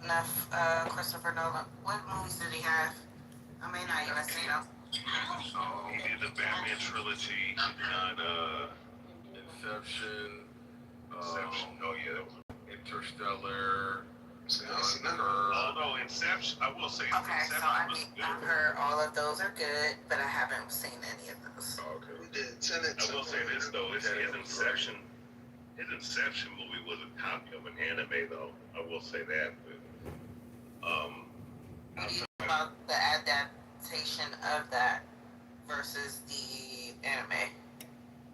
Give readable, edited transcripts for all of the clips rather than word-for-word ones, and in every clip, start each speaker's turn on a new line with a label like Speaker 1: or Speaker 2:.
Speaker 1: enough Christopher Nolan. What movies did he have? I may not even seen them.
Speaker 2: He did the Batman trilogy. He did Inception. Inception. Oh yeah, that was Interstellar. Although Inception, I will say
Speaker 1: Okay,
Speaker 2: Inception
Speaker 1: so I
Speaker 2: was
Speaker 1: mean,
Speaker 2: good.
Speaker 1: I've heard all of those are good, but I haven't seen any of those.
Speaker 2: Oh, okay. We did Tenet. I will say this though, his Inception movie was a copy of an anime though. I will say that. But,
Speaker 1: what do you think about the adaptation of that versus the anime?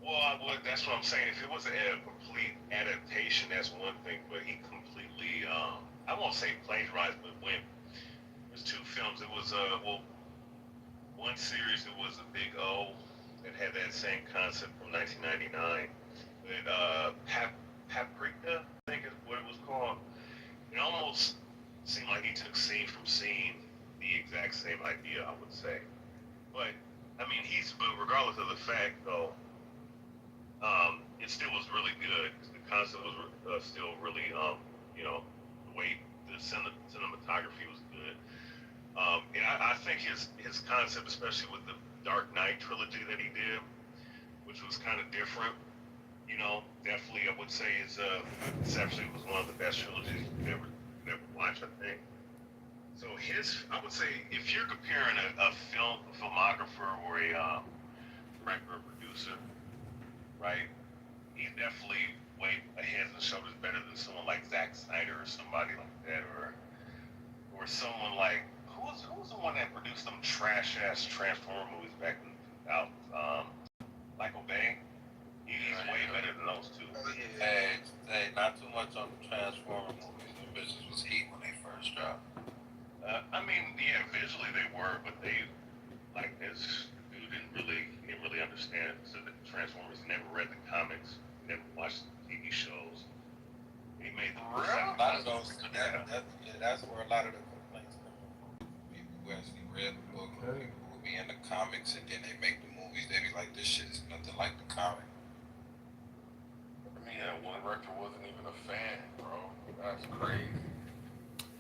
Speaker 2: Well, that's what I'm saying. If it was a complete adaptation, that's one thing. But he completely, I won't say plagiarized, but when there's two films, it was one series. It was a Big O that had that same concept from 1999. With Paprika, I think is what it was called. It almost seemed like he took scene from scene, the exact same idea, I would say. But I mean, but regardless of the fact though. It still was really good. The concept was still really, the way the cinematography was good. And I think his concept, especially with the Dark Knight trilogy that he did, which was kind of different, definitely I would say his Inception was one of the best trilogies you ever watched, I think. So I would say, if you're comparing a filmographer or a director or producer, right? He's definitely way ahead and shoulders better than someone like Zack Snyder or somebody like that, or someone like who's the one that produced them trash ass Transformer movies back in the 2000s? Michael Bay. He's way better than those two.
Speaker 3: Hey, not too much on the Transformer movies. The bitches was heat when they first dropped.
Speaker 2: I mean, yeah, visually they were, but they like this dude didn't really understand. So the Transformers, never read the comics, never watched the TV shows. He made the
Speaker 3: A lot of those. That's where a lot of the complaints come from. People who actually read the book, people who be in the comics, and then they make the movies. They be like, this shit is nothing like the comic.
Speaker 4: I mean, one director wasn't even a fan, bro. That's crazy.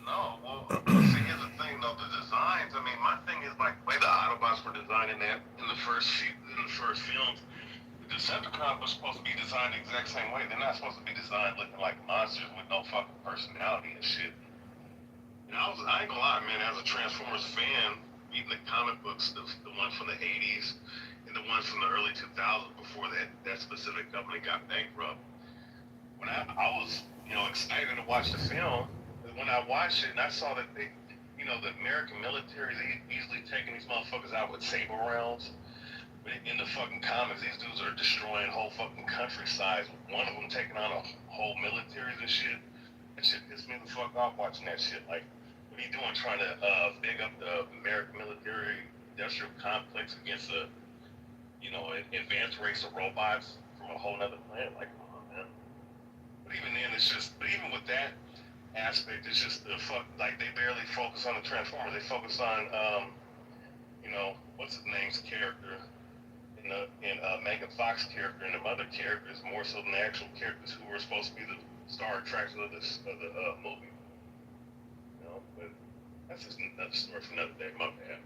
Speaker 2: No, well, see, here's the thing though, the designs. I mean, my thing is like the way the Autobots were designed in the first films. The Decepticons were supposed to be designed the exact same way. They're not supposed to be designed looking like monsters with no fucking personality and shit. And I ain't gonna lie, man. As a Transformers fan, reading the comic books, the one from the '80s and the ones from the early 2000s before that specific company got bankrupt. When I was excited to watch the film. When I watched it and I saw that the American military is easily taking these motherfuckers out with saber rounds. But in the fucking comics, these dudes are destroying whole fucking countrysides. One of them taking on a whole military and shit. That shit pissed me the fuck off watching that shit. Like, what are you doing trying to big up the American military industrial complex against an advanced race of robots from a whole nother planet? Like, come on, man. But even then, but even with that aspect, it's just like they barely focus on the Transformers. They focus on what's his name's character and Megan Fox character and the other characters more so than the actual characters who were supposed to be the star attraction of the movie. But that's just another story for another day. My bad.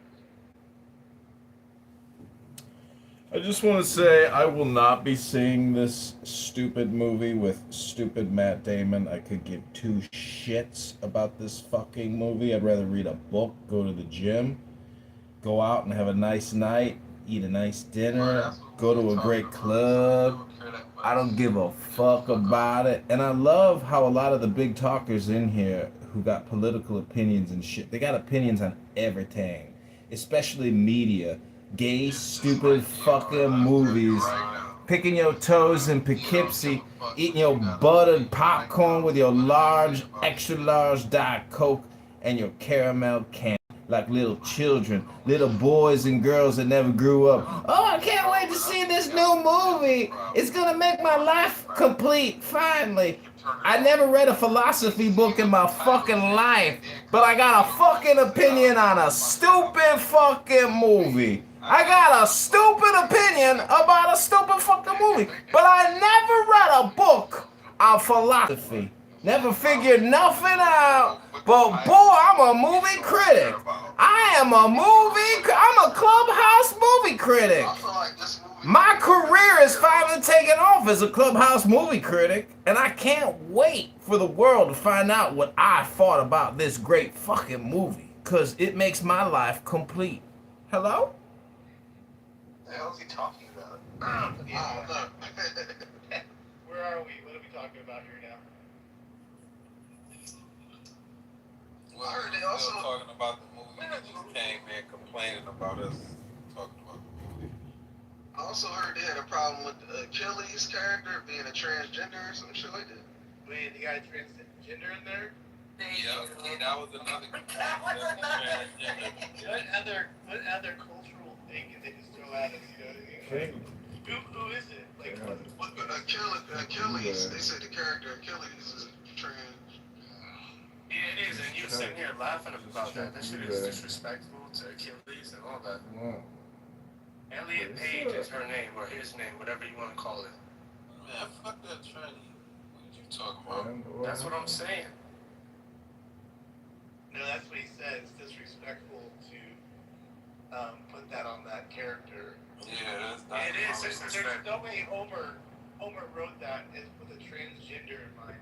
Speaker 5: I just want to say I will not be seeing this stupid movie with stupid Matt Damon. I could give two shits about this fucking movie. I'd rather read a book, go to the gym, go out and have a nice night, eat a nice dinner, go to a great club. I don't give a fuck about it. And I love how a lot of the big talkers in here who got political opinions and shit, they got opinions on everything, especially media. Gay, stupid fucking movies, picking your toes in Poughkeepsie, eating your buttered popcorn with your large, extra large Diet Coke and your caramel candy like little children, little boys and girls that never grew up. Oh, I can't wait to see this new movie. It's gonna make my life complete, finally. I never read a philosophy book in my fucking life, but I got a fucking opinion on a stupid fucking movie. I got a stupid opinion about a stupid fucking movie, but I never read a book on philosophy. Never figured nothing out. But boy, I'm a movie critic. I'm a clubhouse movie critic.
Speaker 4: I feel like this movie.
Speaker 5: My career is finally taking off as a clubhouse movie critic, and I can't wait for the world to find out what I thought about this great fucking movie, because it makes my life complete. Hello?
Speaker 4: What the hell is he talking about?
Speaker 3: I don't know.
Speaker 6: Where are we? What are we talking about here now?
Speaker 3: Well,
Speaker 4: I heard they
Speaker 3: we're
Speaker 4: also-
Speaker 3: still talking about the movie. They just came in complaining about us talking about the movie.
Speaker 4: I also heard they had a problem with Achilles' character being a transgender or some shit like that.
Speaker 6: Wait, they got a transgender in there?
Speaker 3: Yeah, that was another complaint. Transgender.
Speaker 6: What other cultural thing did they just throw at us? You know what I mean? Who is it? Like,
Speaker 4: Achilles, they said the character Achilles is trans.
Speaker 7: Yeah, it is, and you're sitting here laughing about that. That shit is disrespectful to Achilles and all that. Elliot Page is her name, or his name, whatever you want to call it.
Speaker 3: Man, fuck that tranny. What did you talking about?
Speaker 7: That's what I'm saying.
Speaker 6: no, that's what he said. It's disrespectful to put that on that character.
Speaker 3: Yeah, that's not.
Speaker 7: It is
Speaker 6: There's
Speaker 7: disrespectful.
Speaker 6: no way Homer wrote that with a transgender in mind.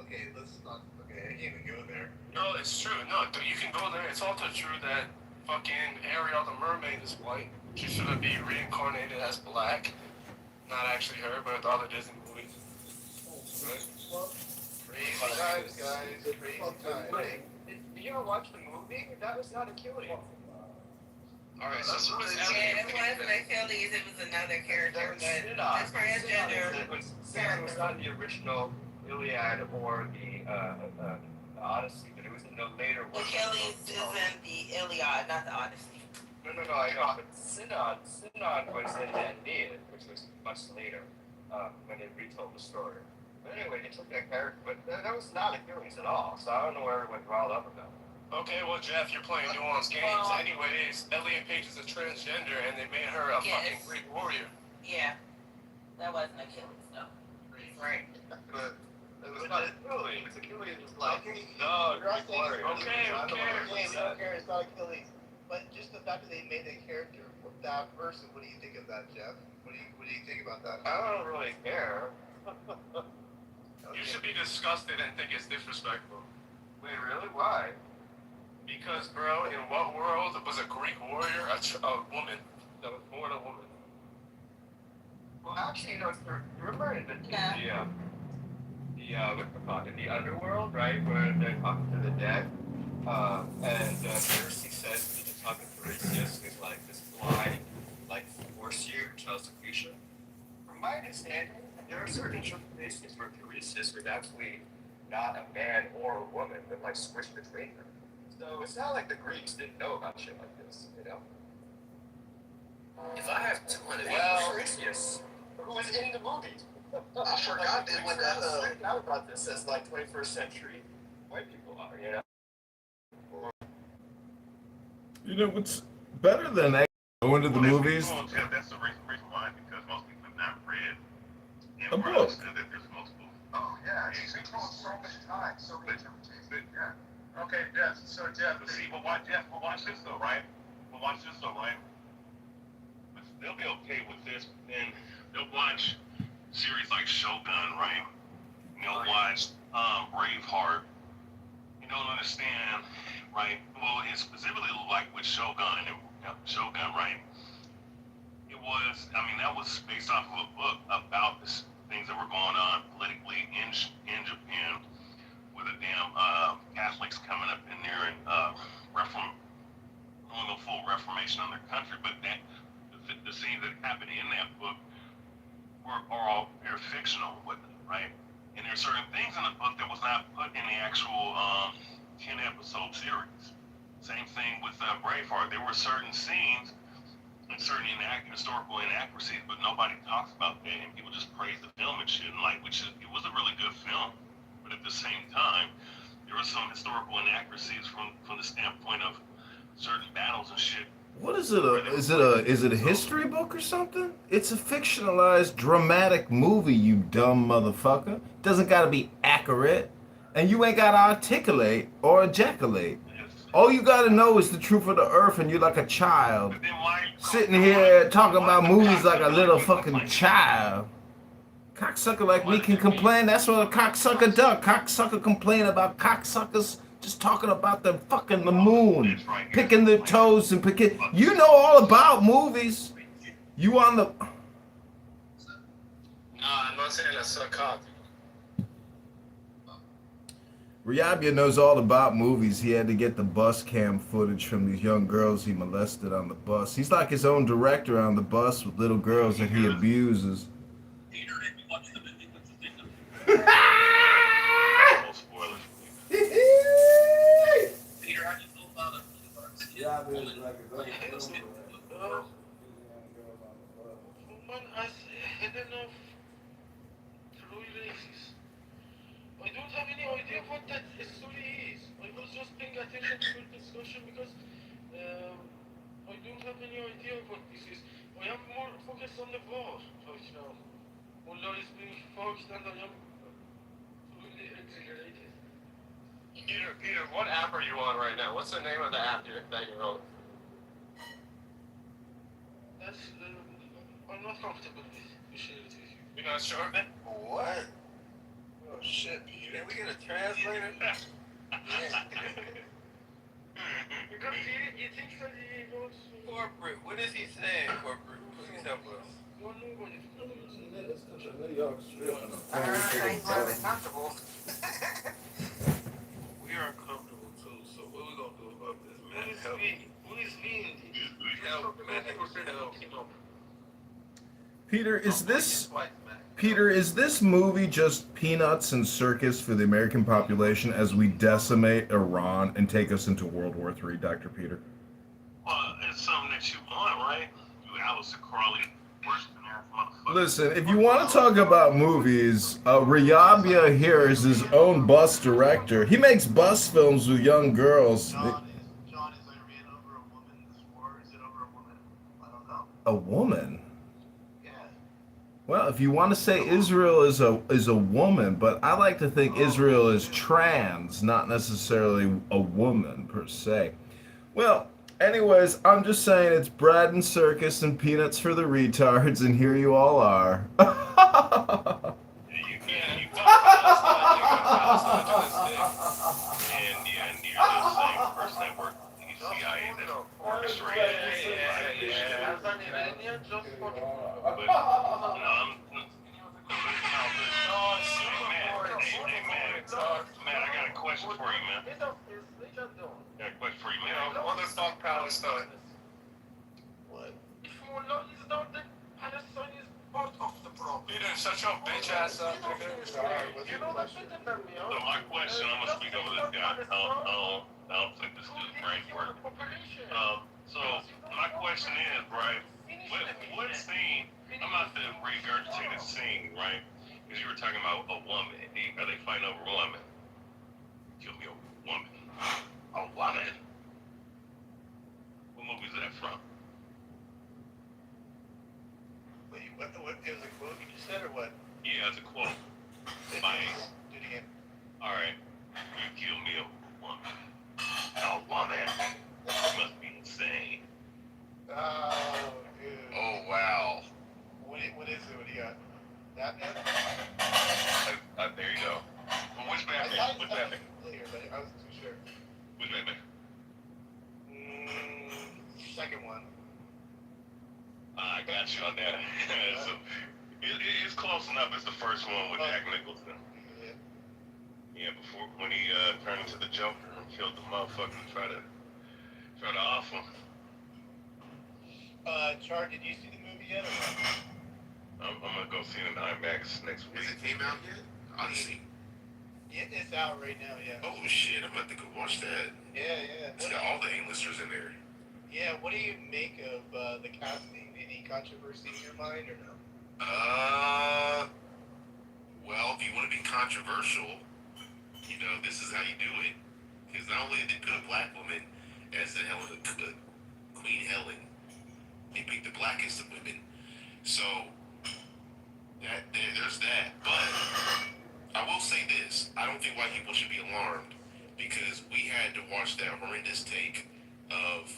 Speaker 6: Okay, let's not. Okay, I can't even go there.
Speaker 7: No, it's true. No, you can go there. It's also true that fucking Ariel the mermaid is white. She should be reincarnated as black. Not actually her, but the other Disney movies.
Speaker 6: Crazy times, guys. Crazy times.
Speaker 7: Did you ever watch the movie? That was not Achilles. Alright, so
Speaker 4: That's
Speaker 7: who
Speaker 4: what
Speaker 7: is
Speaker 4: they
Speaker 1: Yeah,
Speaker 7: Elliot?
Speaker 1: it wasn't Achilles, it was another character, but the transgender
Speaker 8: It was not the original Iliad or the Odyssey, but it was in the later one.
Speaker 1: Achilles is in the Iliad, not the Odyssey.
Speaker 8: No, I know, but Sinon was in the Aeneid, which was much later, when they retold the story. But anyway, they took that character, but that was not Achilles at all, so I don't know where everyone's riled up about.
Speaker 7: Okay, well, Jeff, you're playing nuanced games.
Speaker 1: Well-
Speaker 7: Anyways, Elliot Page is a transgender, and they made her a
Speaker 1: Yes.
Speaker 7: fucking Greek warrior.
Speaker 1: Yeah, that wasn't Achilles though. He's right.
Speaker 4: But
Speaker 8: It was not Achilles. Achilles was like,
Speaker 6: No,
Speaker 8: no, Greek warrior.
Speaker 7: Okay,
Speaker 6: I
Speaker 7: okay.
Speaker 6: don't care. It's not Achilles. But just the fact that they made a character with that person, what do you think of that, Jeff? What do you think about that?
Speaker 8: I don't really care.
Speaker 7: You should be disgusted and think it's disrespectful.
Speaker 8: Wait, really? Why?
Speaker 7: Because, bro, in what world was a Greek warrior a woman that was born a woman?
Speaker 8: Well, actually, you know, remember in
Speaker 1: Yeah.
Speaker 8: in the underworld, right, where they're talking to the dead, and Circe says to the talking Tiresias is like this blind, like force you tells the future. From my understanding, there are certain interpretations where Tiresias was actually not a man or a woman, but like switched between them. So it's not like the Greeks didn't know about shit like this, you know?
Speaker 7: If I have 200
Speaker 8: Tiresias, who was in the movie.
Speaker 4: I forgot that when that
Speaker 8: I about this as like 21st century white people are, you know?
Speaker 5: You know what's better than going to the movies?
Speaker 2: Well, Jeff, that's the reason why, because most people have not read
Speaker 5: A book.
Speaker 2: that there's multiple.
Speaker 4: Oh yeah, he's been told so much time, so many interpretations.
Speaker 2: Yeah. Okay, Jeff. So Jeff, but see, but watch this though, right? But watch this though, right? But they'll be okay with this, and they'll watch series like Shogun, right? And they'll watch Braveheart. You don't understand, right? Well, it's specifically like with Shogun, right? It was, I mean, that was based off of a book about this things that were going on politically in Japan, with the damn Catholics coming up in there and doing a full reformation on their country. But that the scenes that happened in that book are all very fictional with it, right? And there's certain things in the book that was not put in the actual 10-episode series. Same thing with Braveheart. There were certain scenes and certain historical inaccuracies, but nobody talks about that, and people just praise the film and shit. And like, it was a really good film, but at the same time, there were some historical inaccuracies from the standpoint of certain battles and shit.
Speaker 5: What is it? Is it a history book or something? It's a fictionalized dramatic movie, you dumb motherfucker. Doesn't gotta be accurate. And you ain't gotta articulate or ejaculate. All you gotta know is the truth of the earth, and you're like a child.
Speaker 2: But then why
Speaker 5: Sitting here talking about movies like a little fucking child. Cocksucker like me can complain. That's what a cocksucker does. Cocksucker complain about cocksuckers just talking about the moon, picking their toes and picking. You know all about movies. You on the.
Speaker 7: Nah, I'm not saying I suck cock.
Speaker 5: Riabia knows all about movies. He had to get the bus cam footage from these young girls he molested on the bus. He's like his own director on the bus with little girls that he abuses.
Speaker 2: Peter, if you watch the movie, what's the thing? No spoilers. Peter, how do you feel about it?
Speaker 5: Riabia is like his own
Speaker 3: Man, I don't know. Truly racist. I don't have any idea what that story is. I was just paying attention to your discussion because I don't have any idea what this is. I am more focused on the war right now. Allah is being fucked and I am truly exhilarated.
Speaker 7: Peter, what app are you on right now? What's the name of the app that you're on?
Speaker 3: That's, I'm not comfortable with sharing it with you.
Speaker 7: You're not sure of it?
Speaker 8: What? Oh shit, Peter. We get a translator?
Speaker 3: Because he thinks that he wants to...
Speaker 8: Corporate, what is he saying, corporate? Please help us.
Speaker 3: No, nobody.
Speaker 1: Uncomfortable.
Speaker 3: We are uncomfortable too, so what are we gonna do about this, man? Help me. Who is me? Help, man. Help.
Speaker 5: Peter, is this movie just peanuts and circus for the American population as we decimate Iran and take us into World War III, Dr. Peter?
Speaker 2: Well, it's something that you want, right? You Alistair Crowley, worse than that motherfucker.
Speaker 5: Listen, if you want to talk about movies, Riabia here is his own bus director. He makes bus films with young girls.
Speaker 6: John is Iran over a woman? This war, is it over a woman? I don't know.
Speaker 5: A woman?
Speaker 6: Yeah.
Speaker 5: Well, if you want to say Israel is a woman, but I like to think Israel is trans, not necessarily a woman per se. Well, anyways, I'm just saying it's bread and circus and peanuts for the retards, and here you all are.
Speaker 2: You and you're the same person that worked in the CIA that orchestrated man, I got a question for you, man. I got a question for you, man.
Speaker 7: What the fuck Palestine?
Speaker 3: What? If Allah is not the Palestine is part of the problem.
Speaker 7: Peter, shut your bitch ass up, nigga.
Speaker 3: You know that better than me,
Speaker 2: So my question, I'm gonna speak over this guy. I don't think this dude's brain's working. So my question is, right? What scene? I'm not to regurgitate a scene, right? Because you were talking about a woman. Are they fighting over a woman? Kill me over a woman. A woman. What movie is that from?
Speaker 6: Wait, what? It was a quote you just said or what?
Speaker 2: Yeah, it's a quote.
Speaker 6: Do it again.
Speaker 2: All right. You kill me over a woman. A woman. You must be insane.
Speaker 6: Oh, dude.
Speaker 8: Oh, wow.
Speaker 6: What is it? What do you got? Batman?
Speaker 2: There you go. Well, which Batman? Which Batman?
Speaker 6: Familiar, but I wasn't too sure.
Speaker 2: Which Batman?
Speaker 6: Second one.
Speaker 2: I got you on that. So, it's close enough. It's the first one with Jack Nicholson. Yeah, before when he turned into the Joker and killed the motherfucker and try to off him.
Speaker 6: Char, did you see the movie yet? Or
Speaker 2: I'm gonna go see it in IMAX next week.
Speaker 9: Has it came out yet? Honestly.
Speaker 6: It's out right now, yeah.
Speaker 9: Oh shit, I'm about to go watch that.
Speaker 6: Yeah.
Speaker 9: It's got all the A-listers in there.
Speaker 6: Yeah, what do you make of the casting? Any controversy in your mind or no?
Speaker 9: Well, if you want to be controversial, you know, this is how you do it. Because not only did they put a black woman as the Queen Helen, they picked the blackest of women. So, there's that. But I will say this. I don't think white people should be alarmed because we had to watch that horrendous take of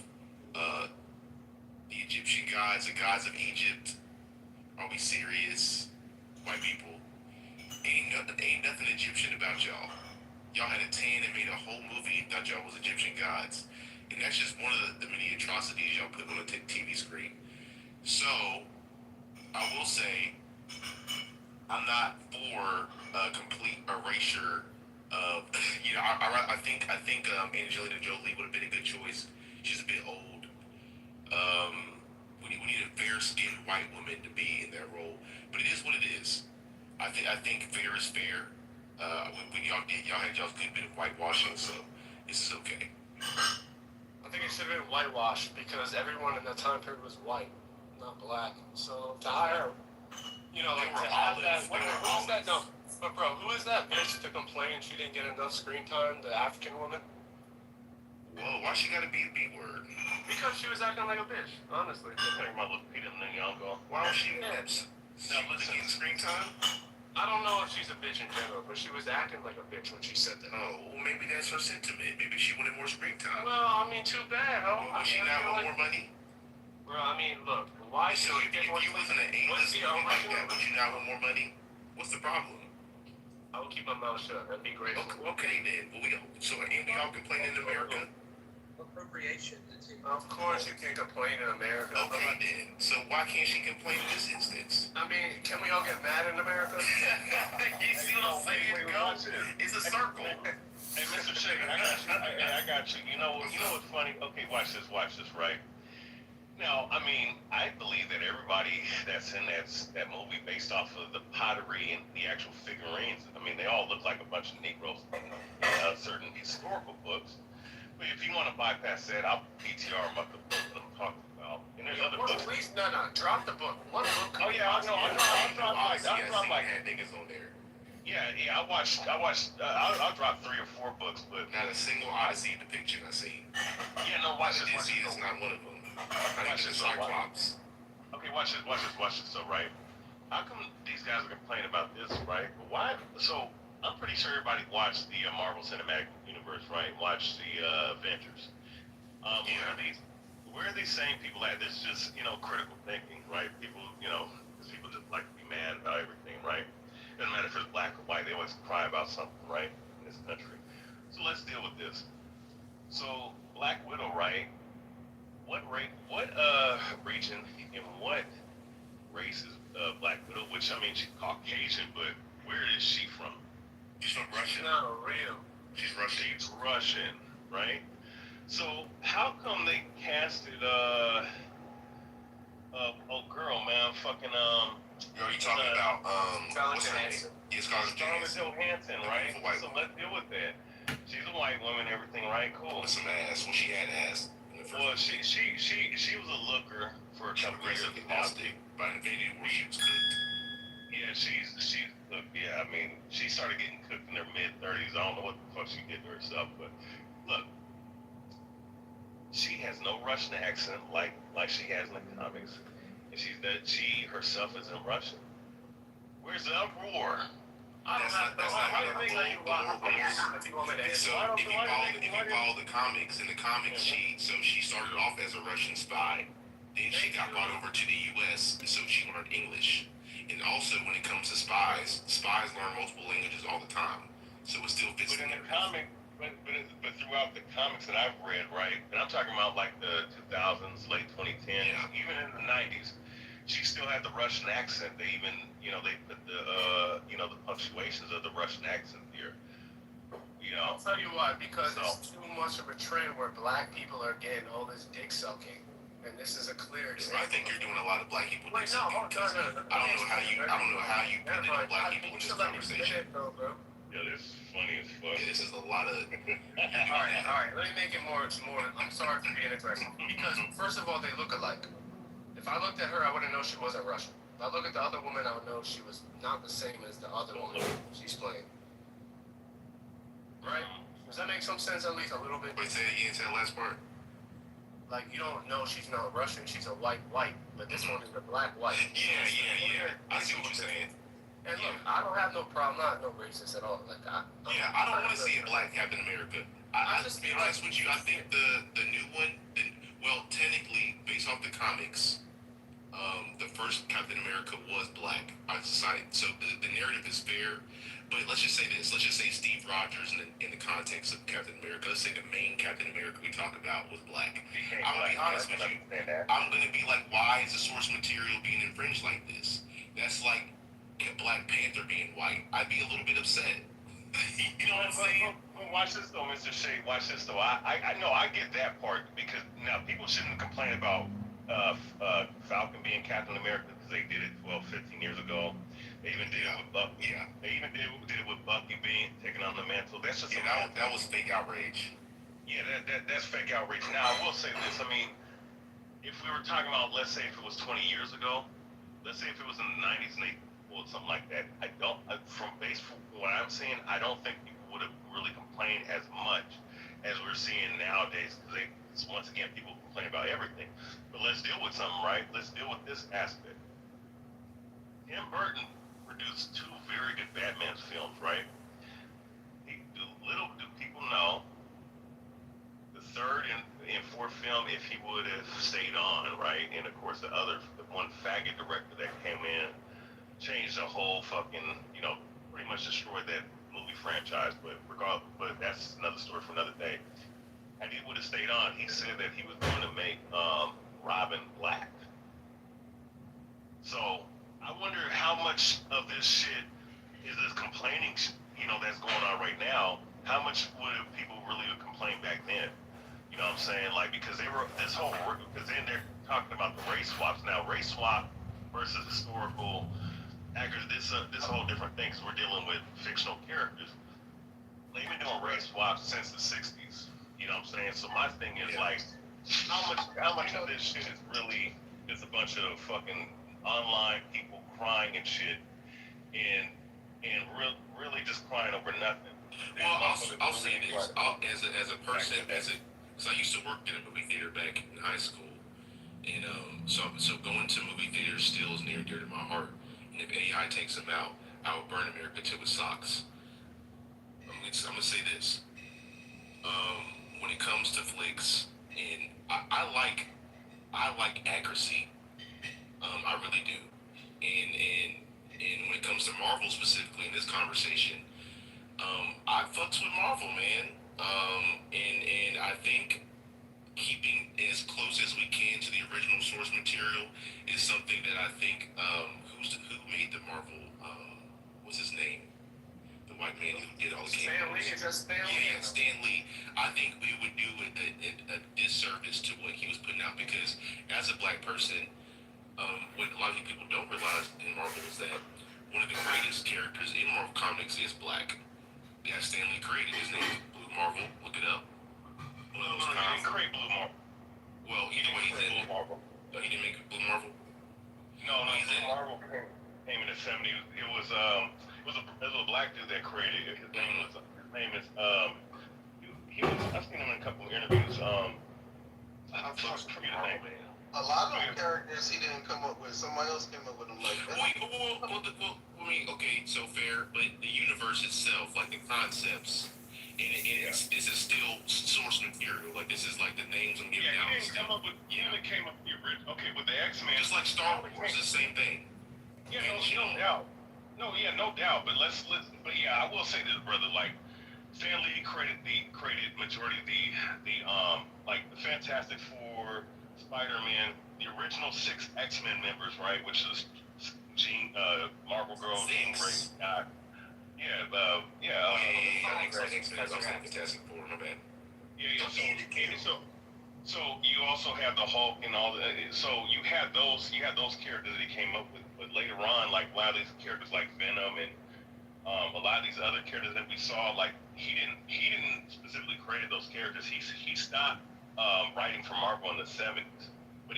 Speaker 9: the Egyptian gods, the gods of Egypt. Are we serious? White people. Ain't nothing Egyptian about y'all. Y'all had a tan and made a whole movie and thought y'all was Egyptian gods. And that's just one of the many atrocities y'all put on a TV screen. So, I will say, I'm not for a complete erasure of, I think Angelina Jolie would have been a good choice. She's a bit old. We need a fair-skinned white woman to be in that role, but it is what it is. I think fair is fair. When y'all had y'all's good bit of whitewashing, so this is okay.
Speaker 7: I think it should have been whitewashed because everyone in that time period was white, not black. So to hire, like to have that. Who's that? No, but bro, who is that bitch to complain she didn't get enough screen time? The African woman.
Speaker 9: Whoa, why she gotta be a B word?
Speaker 7: Because she was acting like a bitch, honestly.
Speaker 2: Think about Lupita Nyong'o.
Speaker 9: Why was she
Speaker 7: Yes.
Speaker 9: now listen getting screen time?
Speaker 7: I don't know if she's a bitch in general, but she was acting like a bitch when she said that.
Speaker 9: Oh, well, maybe that's her sentiment. Maybe she wanted more screen time.
Speaker 7: Well, I mean, too bad, huh?
Speaker 9: Well, would she not want more money?
Speaker 7: Bro, I mean, look, why should
Speaker 9: So
Speaker 7: she get more?
Speaker 9: if you was in an A-list movie like that, would you not want more money? What's the problem?
Speaker 7: I would keep my mouth shut and be grateful.
Speaker 9: Okay then. Well, ain't we all complaining in America?
Speaker 1: Appropriation.
Speaker 7: Of course, you can't complain in America.
Speaker 9: Okay then. So why can't she complain in this instance?
Speaker 7: I mean, can we all get mad in America?
Speaker 9: You see what I'm saying? It's a circle.
Speaker 2: Hey, Mr. Shaker, I got you. You know what's funny? Okay, watch this, right? Now, I mean, I believe that everybody that's in that movie based off of the pottery and the actual figurines, I mean, they all look like a bunch of Negroes in certain historical books. But if you want to bypass that, I'll PTR about the book that I'm talking about. And there's other books.
Speaker 7: Please, no, drop the book. One book.
Speaker 2: Oh yeah, I know. I'll drop like
Speaker 9: niggas on there.
Speaker 2: Yeah, I'll drop 3 or 4 books, but
Speaker 9: Not a single Odyssey depiction I seen.
Speaker 2: yeah, no, watch this.
Speaker 9: It's not one of them. Not even Cyclops.
Speaker 2: Okay, watch this. So, right, how come these guys are complaining about this, right? But why? So, I'm pretty sure everybody watched the Marvel Cinematic Universe, right? Watched the Avengers. Where are these same people at? This is just, critical thinking, right? People, people just like to be mad about everything, right? Doesn't matter if it's black or white, they always cry about something, right? In this country. So let's deal with this. So, Black Widow, right? What region and what race is Black Widow? Which, I mean, she's Caucasian, but where is she from?
Speaker 9: She's from Russia.
Speaker 7: Not real.
Speaker 9: She's Russian.
Speaker 2: She's Russian, right? So how come they casted girl, man, fucking
Speaker 9: You talking about
Speaker 7: Scarlett
Speaker 9: what's her name?
Speaker 7: Johansson.
Speaker 9: Yeah, Scarlett Johansson.
Speaker 2: Johansson, right?
Speaker 9: The white
Speaker 2: So
Speaker 9: woman.
Speaker 2: let's deal with that. She's a white woman, everything, right? Cool.
Speaker 9: With some ass. Well, she had ass.
Speaker 2: Well, she was a looker for a
Speaker 9: She
Speaker 2: couple years.
Speaker 9: aggressively lost it by invading where she was cooked.
Speaker 2: Yeah, I mean, she started getting cooked in her mid-30s. I don't know what the fuck she did to herself, but look, she has no Russian accent like she has in the comics, and she herself isn't Russian. Where's the uproar?
Speaker 7: I don't have
Speaker 9: That's not
Speaker 7: why
Speaker 9: how
Speaker 7: do you think
Speaker 9: the
Speaker 7: you
Speaker 9: lore
Speaker 7: want
Speaker 9: goes.
Speaker 7: if you want me to
Speaker 9: So
Speaker 7: answer?
Speaker 9: if you follow the comics, in the comics she started off as a Russian spy. Then she got brought over to the U.S. so she learned English. And also when it comes to spies learn multiple languages all the time. So it still fits
Speaker 2: But in
Speaker 9: in
Speaker 2: the
Speaker 9: there.
Speaker 2: comic, but throughout the comics that I've read, right, and I'm talking about like the 2000s, late 2010s,
Speaker 9: Yeah.
Speaker 2: even in the 90s, she still had the Russian accent. They even, they put the, the punctuations of the Russian accent here.
Speaker 7: I'll tell you why, because it's too much of a trend where black people are getting all this dick sucking, and this is a clear example.
Speaker 9: I think you're doing a lot of black people.
Speaker 7: Wait, no.
Speaker 9: I don't know how you put in black people in this conversation.
Speaker 7: Bro.
Speaker 2: Yeah, this is funny as fuck.
Speaker 9: Yeah, this is a lot of.
Speaker 7: All right. Let me make it more. I'm sorry for being aggressive. Because first of all, they look alike. If I looked at her, I wouldn't know she wasn't Russian. If I look at the other woman, I would know she was not the same as the other woman she's playing. Right? Does that make some sense? At least a little bit.
Speaker 9: Wait, say it again. Say the last part.
Speaker 7: Like you don't know she's not Russian. She's a white, but this one is the black white.
Speaker 9: Yeah. I see what you're saying.
Speaker 7: And look, I don't have no problem. I'm not no racist at all. Like I
Speaker 9: don't want to see a black Captain America. I just be honest with you. I think the new one, well, technically based off the comics, the first Captain America was black. I decided, so the narrative is fair. But let's just say this. Let's just say Steve Rogers in the context of Captain America. Let's say the main Captain America we talk about was black. I'm gonna be honest with you. I'm gonna be like, why is the source material being infringed like this? That's like Black Panther being white. I'd be a little bit upset. You know what I'm saying?
Speaker 2: Watch this though, Mr. Shea. Watch this though. I know I get that part because now people shouldn't complain about Falcon being Captain America because they did it 12, 15 years ago. They even did it with Bucky.
Speaker 9: Yeah.
Speaker 2: They even did it with Bucky being taking on the mantle. That's just
Speaker 9: that was fake outrage.
Speaker 2: Yeah, that's fake outrage. Now I will say this. I mean, if we were talking about, let's say if it was 20 years ago, let's say if it was in the 90s and they pulled something like that, from what I'm seeing, I don't think people would have really complained as much as we're seeing nowadays because once again people complain about everything. But let's deal with something, right? Let's deal with this aspect. Tim Burton produced 2 very good Batman films, right? Little do people know, the third and fourth film, if he would have stayed on, right? And of course the one faggot director that came in, changed the whole fucking, pretty much destroyed that movie franchise. But that's another story for another day. And he would have stayed on. He said that he was going to make Robin black. So I wonder how much of this shit is this complaining, that's going on right now. How much would people really have complained back then? You know what I'm saying? Like, because because then they're talking about the race swaps. Now, race swap versus historical actors, this whole different thing, because we're dealing with fictional characters. They've been doing race swaps since the 60s. You know what I'm saying? So my thing is like, how much of this shit is really just a bunch of fucking online people crying and shit, and really just crying over nothing.
Speaker 9: Well, I'll say this. As a person, because I used to work in a movie theater back in high school, and so going to movie theaters still is near and dear to my heart. And if AI takes them out, I will burn America to its socks. I'm gonna say this. When it comes to flicks, and I like accuracy. I really do. And when it comes to Marvel specifically in this conversation, I fucks with Marvel, man. And I think keeping as close as we can to the original source material is something that I think who made the Marvel what's his name? The white man who did all the
Speaker 7: Stan Lee, is that Stan Lee?
Speaker 9: Yeah, Stan Lee. I think we would do a disservice to what he was putting out because as a black person, what a lot of people don't realize in Marvel is that one of the greatest characters in Marvel Comics is black. Yeah, Stan Lee created his name is Blue Marvel. Look it up. One of those
Speaker 2: He didn't create Blue Marvel.
Speaker 9: Well, either way, he's in
Speaker 2: Blue Marvel.
Speaker 9: he didn't make Blue Marvel.
Speaker 2: No, Blue Marvel came in the 70s. It was a black dude that created it. His name is I've seen him in a couple of interviews. I forget his name.
Speaker 6: A lot of characters he didn't come up with. Somebody else came up with them like that.
Speaker 9: Okay, so fair, but the universe itself, like the concepts, this is still source material. Like this is like the names I'm giving out.
Speaker 2: He didn't come up with. He only came up with the original. Okay, with the X-Men.
Speaker 9: Just like Star Wars, the same thing.
Speaker 2: Yeah, no doubt. No doubt. But but yeah, I will say this, brother. Like, Stan Lee created majority of the Fantastic Four, Spider-Man, the original 6 X-Men members, right? Which is Marvel Girl, Jean Grey,
Speaker 9: Fantastic Four, my bad.
Speaker 2: So you also have the Hulk and all the. So you had those characters that he came up with, but later on, like a lot of these characters like Venom and a lot of these other characters that we saw, like he didn't specifically create those characters. He stopped writing for Marvel in the 70s, but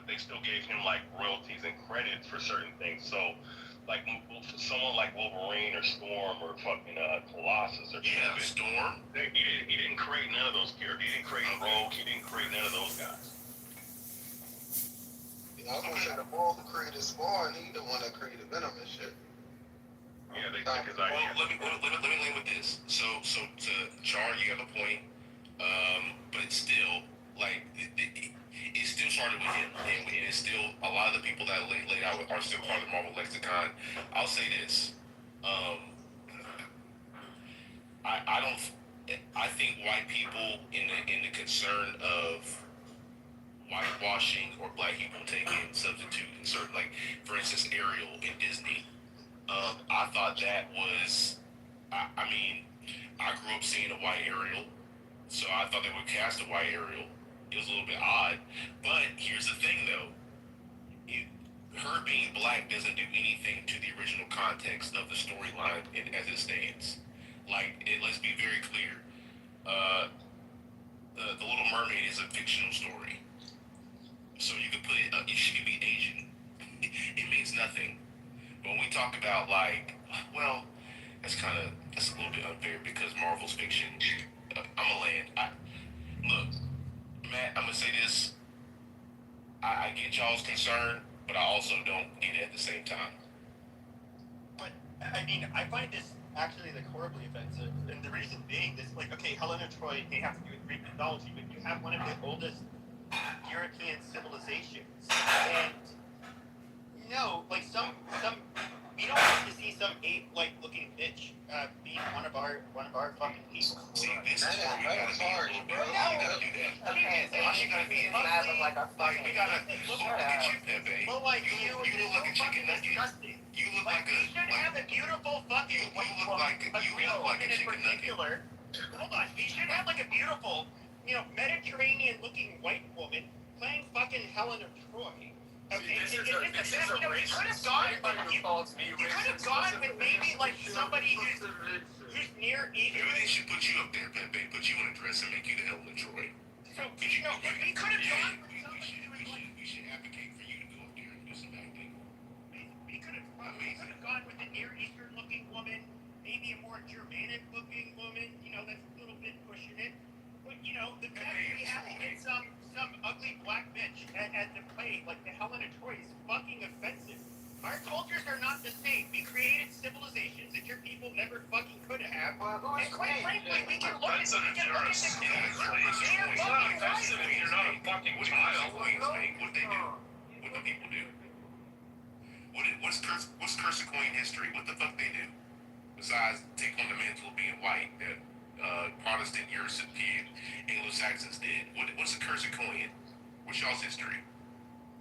Speaker 2: they still gave him like royalties and credits for certain things. So like someone like Wolverine or Storm or fucking Colossus or
Speaker 9: Storm.
Speaker 2: He didn't create none of those characters. He didn't create Rogue. He didn't create none of those guys.
Speaker 6: I was gonna say the ball who created Spawn, he the one that created Venom and shit.
Speaker 2: Yeah, they took his idea.
Speaker 9: Well, let me land with this. So to Char, you got a point. But still, like, it still started with him, and it's still a lot of the people that laid out are still part of the Marvel lexicon. I'll say this. I don't. I think white people in the concern of whitewashing or black people taking substitute in certain, like, for instance, Ariel in Disney. I thought that was. I mean, I grew up seeing a white Ariel, so I thought they would cast a white Ariel. It was a little bit odd, but here's the thing, though. Her being black doesn't do anything to the original context of the storyline as it stands. Like, let's be very clear. The Little Mermaid is a fictional story, so you could put it. She could be Asian. It means nothing. But when we talk about, like, well, that's a little bit unfair because Marvel's fiction. I'm a land. Look, Matt. I'm gonna say this. I get y'all's concern, but I also don't get it at the same time.
Speaker 10: But I mean, I find this actually like horribly offensive, and the reason being, this like, okay, Helena Troy may have to do with Greek mythology, but you have one of the oldest European civilizations, and like some we don't have to see some ape-like looking bitch being one of our fucking people.
Speaker 9: See, this is where we gotta be a little bit. We gotta do that.
Speaker 1: Okay, so
Speaker 9: Why she gotta be in
Speaker 1: having like a
Speaker 9: Like, we gotta look at you, Pepe.
Speaker 10: Well, like
Speaker 9: You look like a chicken nugget.
Speaker 10: disgusting.
Speaker 9: You look
Speaker 10: Like,
Speaker 9: like
Speaker 10: we should have a beautiful fucking
Speaker 9: You
Speaker 10: white
Speaker 9: look
Speaker 10: woman,
Speaker 9: like
Speaker 10: a
Speaker 9: you
Speaker 10: Greek
Speaker 9: look like a
Speaker 10: woman in
Speaker 9: chicken nugget.
Speaker 10: particular. Hold on, we should have like a beautiful, Mediterranean-looking white woman playing fucking Helena Troy. Okay,
Speaker 7: This is a
Speaker 10: you could have
Speaker 7: racist.
Speaker 10: gone
Speaker 7: Anybody who calls me
Speaker 10: you could have
Speaker 7: racist
Speaker 10: gone
Speaker 7: doesn't
Speaker 10: with maybe like somebody who's near
Speaker 9: Maybe
Speaker 10: Eastern.
Speaker 9: they should put you up there, Pepe. Put you in a dress and make you the Helena Troy.
Speaker 10: So we could have gone with somebody who was like.
Speaker 9: We should advocate for you to go up there and do some acting.
Speaker 10: We could have gone with a Near Eastern looking woman, maybe a more Germanic looking woman. That's a little bit pushing it. But the fact that we have to get some ugly black bitch at the play like the Helena Troy is fucking offensive. Our cultures are not the same. We created civilizations that your people never fucking could have.
Speaker 1: Well, who is
Speaker 10: And quite
Speaker 1: playing?
Speaker 10: frankly, we can look at
Speaker 2: That's
Speaker 10: the
Speaker 2: unjust.
Speaker 10: They are
Speaker 2: It's not
Speaker 10: fucking
Speaker 2: offensive if you're not a fucking
Speaker 9: What do
Speaker 2: child.
Speaker 9: Queens make? What they do? What do people do? What's Curse of Queen history? What the fuck they do? Besides take on the mantle of being white that Protestant European Anglo-Saxons did. What's the Curse of Queen? What's y'all's history?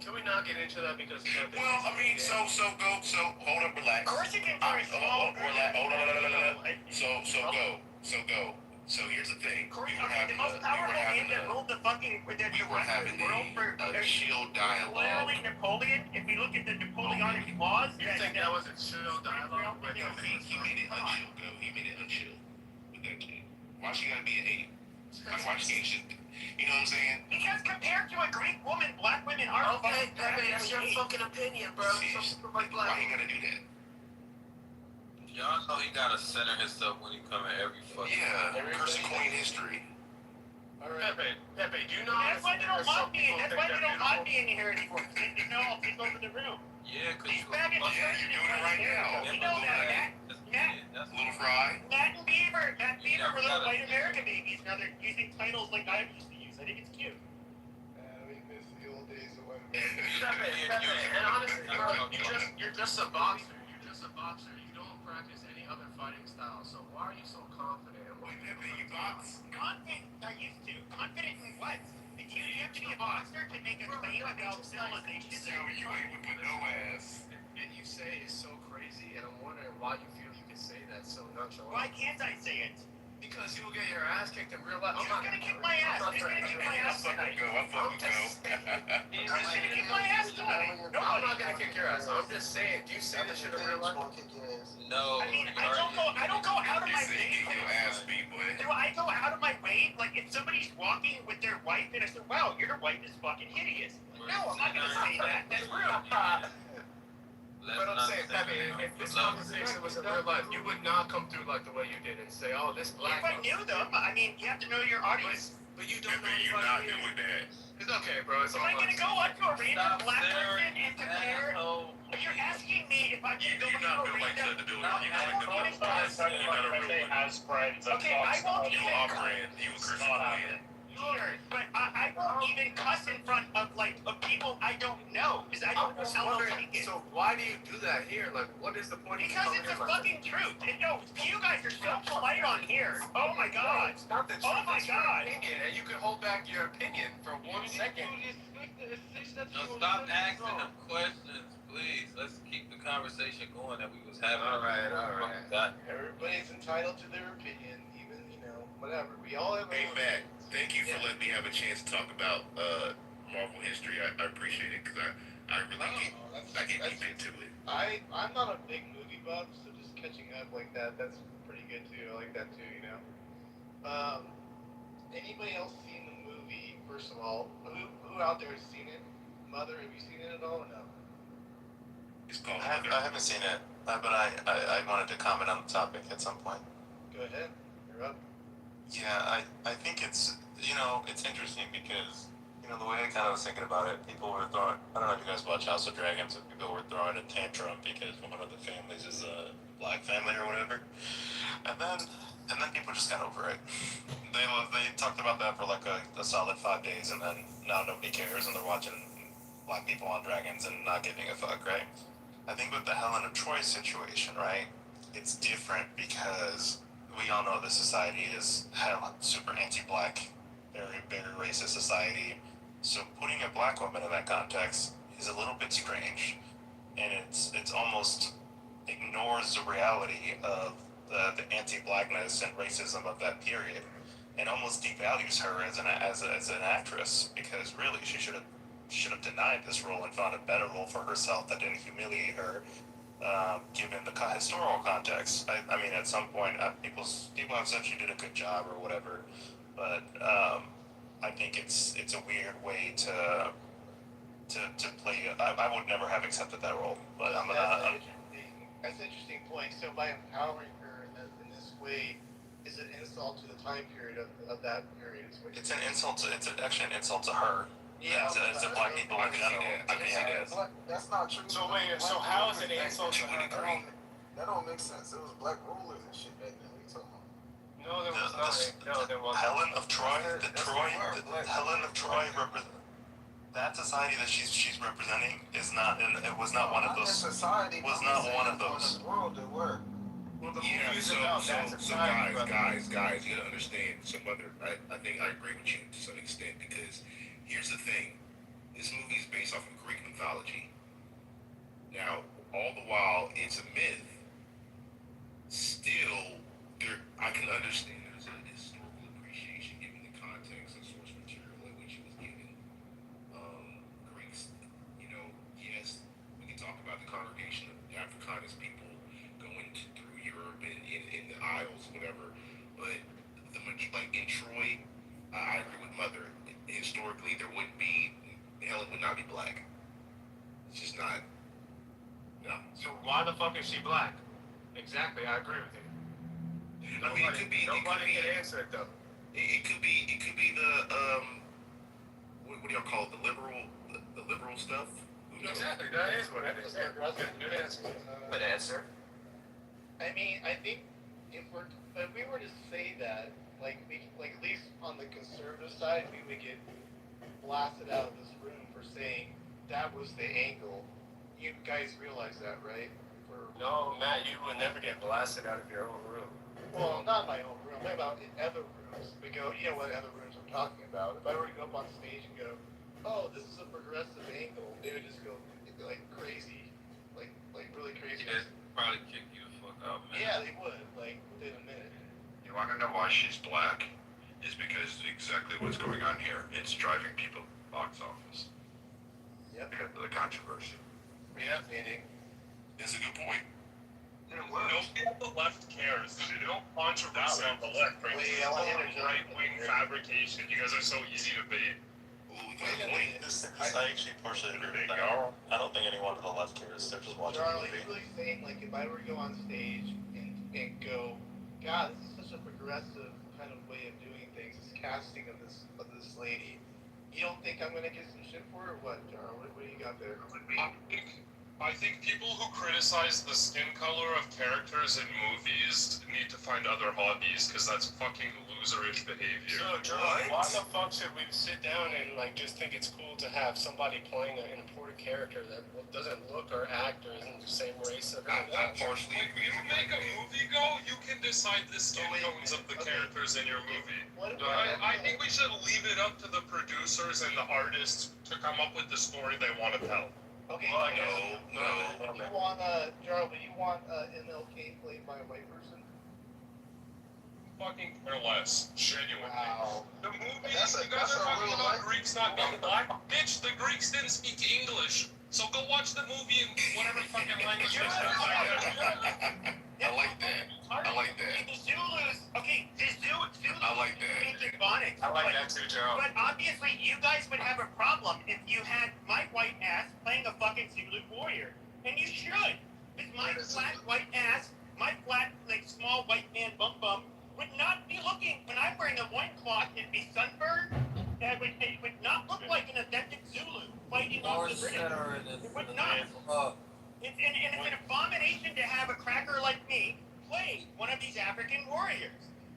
Speaker 7: Can we not get into that because
Speaker 9: Well, I mean, so hold up, relax.
Speaker 10: Corsicans are a small group.
Speaker 9: Hold on. So go. So here's the thing. We were having
Speaker 10: the most powerful man that ruled the fucking
Speaker 9: we were having a chill dialogue.
Speaker 10: Literally Napoleon. If you look at the Napoleonic laws,
Speaker 7: You think that was a chill dialogue?
Speaker 9: He made it unchill, go. He made it unchill with that kid. Why she gotta be an ape? Like, why she can't just, you know what I'm saying?
Speaker 10: because compared to a Greek woman, black women are
Speaker 1: Okay, Pepe, that's your fucking opinion, bro. Some people like
Speaker 9: Why
Speaker 1: black.
Speaker 9: he gotta do that?
Speaker 11: Y'all know he gotta center himself when he come in every fucking.
Speaker 9: Yeah, Curse of Queen history.
Speaker 7: Pepe, do you know
Speaker 10: That's why they don't want me.
Speaker 7: people
Speaker 10: That's
Speaker 7: think
Speaker 10: why they
Speaker 7: they're
Speaker 10: don't want
Speaker 7: beautiful?
Speaker 10: me in here anymore. They know I'll take over the room.
Speaker 11: Yeah, cause
Speaker 10: These
Speaker 11: you
Speaker 10: faggot
Speaker 11: fuck-
Speaker 9: Yeah, you're doing it right now.
Speaker 10: You know that.
Speaker 11: That's
Speaker 9: Little Fry.
Speaker 10: Matt and Beaver were little white American babies. Now they're using titles like I used to use. I think it's cute.
Speaker 4: We miss the old days of when
Speaker 7: Pepe, and honestly, bro, you're just a boxer. You're just a boxer. You don't practice any other fighting style. So why are you so confident?
Speaker 9: Wait, Pepe, you box?
Speaker 10: Confident I used to. Confident in what? Did you have to be a boxer to make a claim about civilization?
Speaker 9: So you ain't whipping no ass.
Speaker 7: And you say is so crazy, and I'm wondering why you feel you can say that so nonchalant.
Speaker 10: Why can't I say it?
Speaker 7: Because you will get your ass kicked in real life.
Speaker 10: Who's gonna kick my ass? Who's gonna kick my ass tonight?
Speaker 9: I fucking go.
Speaker 10: Who's gonna kick my ass tonight?
Speaker 7: No, I'm not gonna kick your ass. I'm just saying. Do you say this shit in real life?
Speaker 11: No.
Speaker 10: I mean, I don't go out of
Speaker 9: He
Speaker 10: my
Speaker 9: said,
Speaker 10: way.
Speaker 9: kick your ass, B-boy.
Speaker 10: Do I go out of my way? Like, if somebody's walking with their wife and I say, wow, your wife is fucking hideous. No, I'm not gonna say that. That's rude.
Speaker 7: But I'm saying, Pepe, if this conversation was in real life, you would not come through like the way you did and say, oh, this black
Speaker 10: If I knew them, I mean, you have to know your audience.
Speaker 7: But you don't
Speaker 9: Pepe,
Speaker 7: know
Speaker 9: you're
Speaker 7: anybody
Speaker 9: not
Speaker 7: here.
Speaker 9: doing that.
Speaker 10: Because
Speaker 7: okay, bro. It's
Speaker 10: Am I gonna go up to a random black person and compare?
Speaker 11: asshole.
Speaker 10: If you're asking me if I'm gonna go
Speaker 2: You're
Speaker 10: up
Speaker 2: not
Speaker 10: to a
Speaker 2: built like
Speaker 10: random,
Speaker 2: Ted the Builder.
Speaker 10: I
Speaker 2: You're not like the
Speaker 10: won't
Speaker 2: Builder.
Speaker 10: even cuss.
Speaker 2: You're not a real one.
Speaker 3: As friends,
Speaker 10: Okay, I won't
Speaker 2: You
Speaker 10: even
Speaker 2: off-brand. You a Christian man.
Speaker 10: Sure, but I won't even cuss in front of people I don't know because I
Speaker 7: I'm
Speaker 10: don't know
Speaker 7: just
Speaker 10: how they'll
Speaker 7: wondering.
Speaker 10: take it.
Speaker 7: So why do you do that here? Like, what is the point?
Speaker 10: Because
Speaker 7: of
Speaker 10: it's
Speaker 7: you
Speaker 10: the
Speaker 7: coming in like
Speaker 10: fucking truth. And no, you guys are so polite on here. Oh my god.
Speaker 7: It's not the truth.
Speaker 10: Oh my
Speaker 7: it's your
Speaker 10: god.
Speaker 7: opinion, and you can hold back your opinion for 1 second.
Speaker 11: No, stop asking them questions, please. Let's keep the conversation going that we was having.
Speaker 7: All right.
Speaker 11: God.
Speaker 6: Everybody's entitled to their opinion, even, whatever. We all have our
Speaker 9: Hey,
Speaker 6: own
Speaker 9: Matt,
Speaker 6: opinions.
Speaker 9: thank you for letting me have a chance to talk about Marvel history. I appreciate it because I really get deep into it.
Speaker 6: I'm not a big movie buff, so just catching up like that's pretty good too. I like that too, Anybody else seen the movie, first of all? Who out there has seen it? Mother, have you seen it at all or no?
Speaker 9: It's called
Speaker 12: I haven't seen it, but I wanted to comment on the topic at some point.
Speaker 6: Go ahead. You're up.
Speaker 12: Yeah, I think it's interesting because the way I kind of was thinking about it, people were throwing. I don't know if you guys watch House of Dragons, and people were throwing a tantrum because one of the families is a black family or whatever, and then people just got over it. They talked about that for like a solid 5 days, and then now nobody cares, and they're watching black people on dragons and not giving a fuck, right? I think with the Helen of Troy situation, right, it's different because we all know the society is super anti-black, very, very racist society. So putting a black woman in that context is a little bit strange, and it's almost ignores the reality of the anti-blackness and racism of that period, and almost devalues her as an actress, because really she should have denied this role and found a better role for herself that didn't humiliate her, given the historical context. I mean, at some point, people have said she did a good job or whatever, but I think it's a weird way to play. I would never have accepted that role, but
Speaker 6: That's an interesting point. So by empowering her in this way, is an insult to the time period of that period.
Speaker 12: It's an insult. It's actually an insult to her.
Speaker 6: Yeah,
Speaker 12: to black people in general.
Speaker 13: That's not true.
Speaker 7: So wait, so how is it an insult to her?
Speaker 13: That don't make sense. It was black rulers and shit back then. What are you talking about?
Speaker 7: No, there was not. No, there wasn't.
Speaker 12: Helen of Troy. Helen of Troy that society that she's representing is not. It was not one of those.
Speaker 13: Society
Speaker 12: was not one of those.
Speaker 13: World there were.
Speaker 9: Yeah, so guys, you gotta understand. So, Mother, I think I agree with you to some extent because here's the thing: this movie is based off of Greek mythology. Now, all the while it's a myth, still, I can understand there's a historical appreciation given the context and source material in which it was given. Greeks, yes, we can talk about the congregation of Africanus people going through Europe and in the Isles, whatever. But like in Troy, I agree with Mother. Historically, there wouldn't be Helen would not be black. It's just not. No.
Speaker 7: So why the fuck is she black? Exactly, I agree with you.
Speaker 9: I mean, it could be.
Speaker 7: Nobody can answer it though.
Speaker 9: It could be the what do y'all call it? The liberal stuff.
Speaker 7: Exactly, that is what it is. Good answer.
Speaker 8: Good answer.
Speaker 6: I mean, I think if we were to say that, like at least on the conservative side, we would get blasted out of this room for saying that was the angle. You guys realize that, right?
Speaker 7: No, Matt, you would never get blasted out of your own room.
Speaker 6: Well, not my own room. What about in other rooms? We go, what other rooms I'm talking about. If I were to go up on stage and go, oh, this is a progressive angle, they would just go like crazy, like really crazy.
Speaker 11: They'd probably kick you the fuck out, man.
Speaker 6: Yeah, they would, like within a minute.
Speaker 2: You want to know why she's black? Is because exactly what's going on here. It's driving people to the box office.
Speaker 6: Yep.
Speaker 2: Because of the controversy.
Speaker 6: Yeah, meaning.
Speaker 9: That's a good point.
Speaker 3: The left cares. No controversy on the left, right? This is all right-wing fabrication. You guys are so easy to bait.
Speaker 12: This I actually partially agree with that. I don't think anyone on the left cares. They're just watching the
Speaker 6: Charlie,
Speaker 12: movie.
Speaker 6: you're really saying, like, if I were to go on stage and go, God, this is such a progressive kind of way of doing things, this casting of this lady, you don't think I'm gonna get some shit for it? What, John? What do you got there?
Speaker 2: I think people who criticize the skin color of characters in movies need to find other hobbies because that's fucking loserish behavior.
Speaker 7: So, John, why the fuck should we sit down and like just think it's cool to have somebody playing an important character that doesn't look or act or isn't the same race?
Speaker 9: I partially agree.
Speaker 2: If you make a movie go, you can decide the skin tones of the characters in your movie. I think we should leave it up to the producers and the artists to come up with the story they want to tell.
Speaker 6: Okay,
Speaker 9: No.
Speaker 6: You want Jarl, but you want MLK played by a white person?
Speaker 2: Fucking care less. Genuinely.
Speaker 6: Wow.
Speaker 2: The movie,
Speaker 13: That's
Speaker 2: you guys are talking
Speaker 13: real
Speaker 2: about
Speaker 13: life.
Speaker 2: Greeks not being black. Bitch, the Greeks didn't speak English. So go watch the movie in whatever fucking language it is.
Speaker 9: I like that. I like that.
Speaker 10: The Zulus, okay, the Zulus
Speaker 9: I like that.
Speaker 10: speak Ebonics.
Speaker 7: I like that too, Gerald.
Speaker 10: But obviously, you guys would have a problem if you had my white ass playing a fucking Zulu warrior. And you should. Because my flat white ass, my flat, like, small white man bum would not be looking, when I'm wearing a loincloth, it'd be sunburned. It would not look like an authentic Zulu fighting off the British. It would not. It's an abomination to have a cracker like me play one of these African warriors.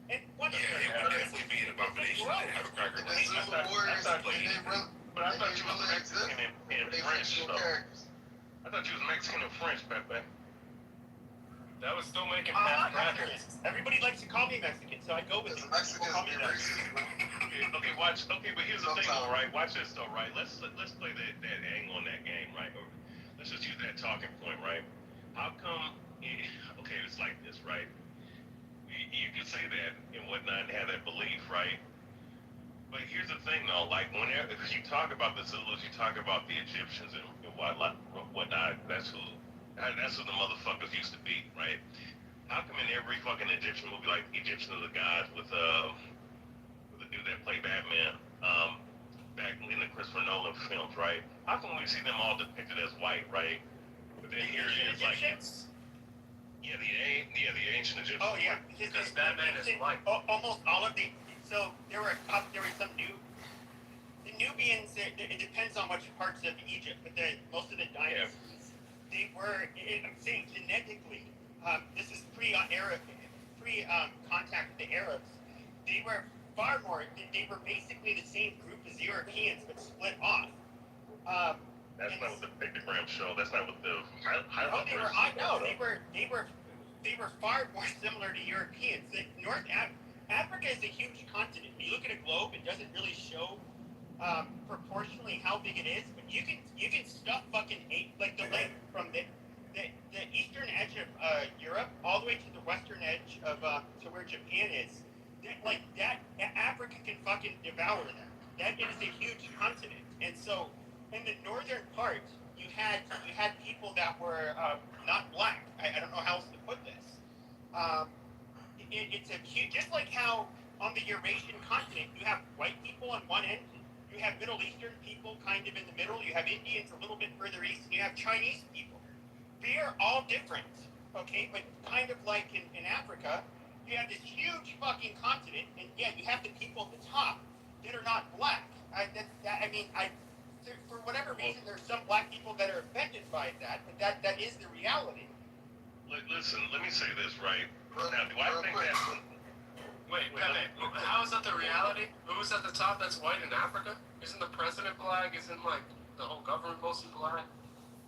Speaker 10: And what
Speaker 9: Yeah, it would definitely be an abomination to have a cracker
Speaker 13: The
Speaker 9: like
Speaker 13: Zulu
Speaker 9: that.
Speaker 13: Warriors,
Speaker 9: I thought
Speaker 2: But I thought you was Mexican and
Speaker 13: they
Speaker 2: French,
Speaker 13: fictional
Speaker 2: though.
Speaker 13: characters.
Speaker 2: I thought you was Mexican and French, Pepe.
Speaker 7: That was still making
Speaker 10: I'm
Speaker 7: fat
Speaker 10: not
Speaker 7: crackers.
Speaker 10: racist. Everybody likes to call me Mexican, so I go with
Speaker 13: Because
Speaker 10: it.
Speaker 13: the Mexicans
Speaker 10: People call me
Speaker 13: be
Speaker 10: Mexican.
Speaker 13: racist.
Speaker 2: Okay, watch. Okay, but here's the thing,
Speaker 13: Sometimes.
Speaker 2: though, right? Watch this, though, right? Let's play that angle on that game, right? Or let's just use that talking point, right? How come? Okay, it's like this, right? You can say that and whatnot and have that belief, right? But here's the thing, though. Like whenever you talk about the Zulus, you talk about the Egyptians and whatnot. That's who the motherfuckers used to be, right? How come in every fucking Egyptian movie, like Egyptians are the gods with the dude that played Batman, back in the Christopher Nolan films, right? How come we see them all depicted as white, right? But then here it is like, the ancient Egyptians.
Speaker 10: Oh yeah,
Speaker 7: Because Batman is white.
Speaker 10: Almost all of the. So there were some the Nubians. It depends on which parts of Egypt, but most of the dynasties, they were. I'm saying genetically. This is pre-Arab, contact with the Arabs. They were far more. They were basically the same group as Europeans, but split off.
Speaker 2: That's not what the pictogram show. That's not what the
Speaker 10: They were far more similar to Europeans. Africa is a huge continent. When you look at a globe, it doesn't really show proportionally how big it is, but you can stuff fucking like the length from the eastern edge of Europe all the way to the western edge of to where Japan is. Africa can fucking devour that. That is a huge continent, and so in the northern part, you had people that were not black. I don't know how else to put this. It's a huge, just like how on the Eurasian continent you have white people on one end, you have Middle Eastern people kind of in the middle, you have Indians a little bit further east, and you have Chinese people. They are all different, okay? But kind of like in Africa, you have this huge fucking continent, and yeah, you have the people at the top that are not black. For whatever reason, there's some black people that are offended by that, but that is the reality.
Speaker 2: Listen, let me say this, right? Now, do I think that...
Speaker 7: Wait, how is that the reality? Who's at the top that's white in Africa? Isn't the president black? Isn't, like, the whole government mostly black?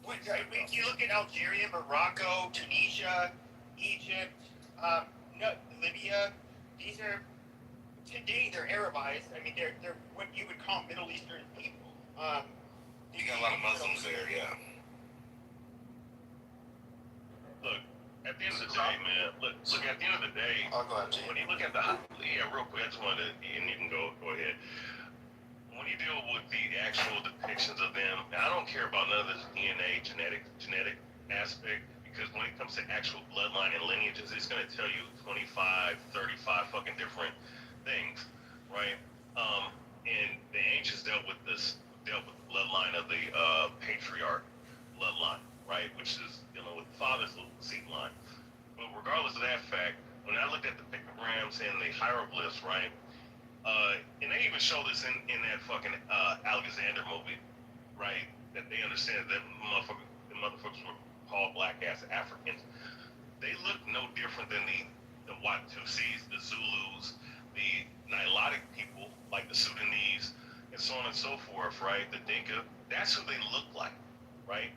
Speaker 10: If you look at Algeria, Morocco, Tunisia, Egypt, Libya, these are, today they're Arabized. I mean, they're what you would call Middle Eastern people.
Speaker 9: You got a lot of Muslims there, yeah.
Speaker 2: Look, at the end of the day, man, look, at the end of the day,
Speaker 12: I'll go ahead, G.
Speaker 2: when you look at real quick, I just wanted to, and you can go ahead. When you deal with the actual depictions of them, and I don't care about none of this DNA, genetic aspect, because when it comes to actual bloodline and lineages, it's going to tell you 25, 35 fucking different things, right? And the ancients dealt with the bloodline of the patriarch bloodline, right? Which is dealing with the father's seed line. But regardless of that fact, when I looked at the pictograms and the hieroglyphs, right, And they even show this in that fucking Alexander movie, right? That they understand that the motherfuckers were called black ass Africans. They look no different than the Watusis, the Zulus, the Nilotic people, like the Sudanese, and so on and so forth, right? The Dinka. That's who they look like, right?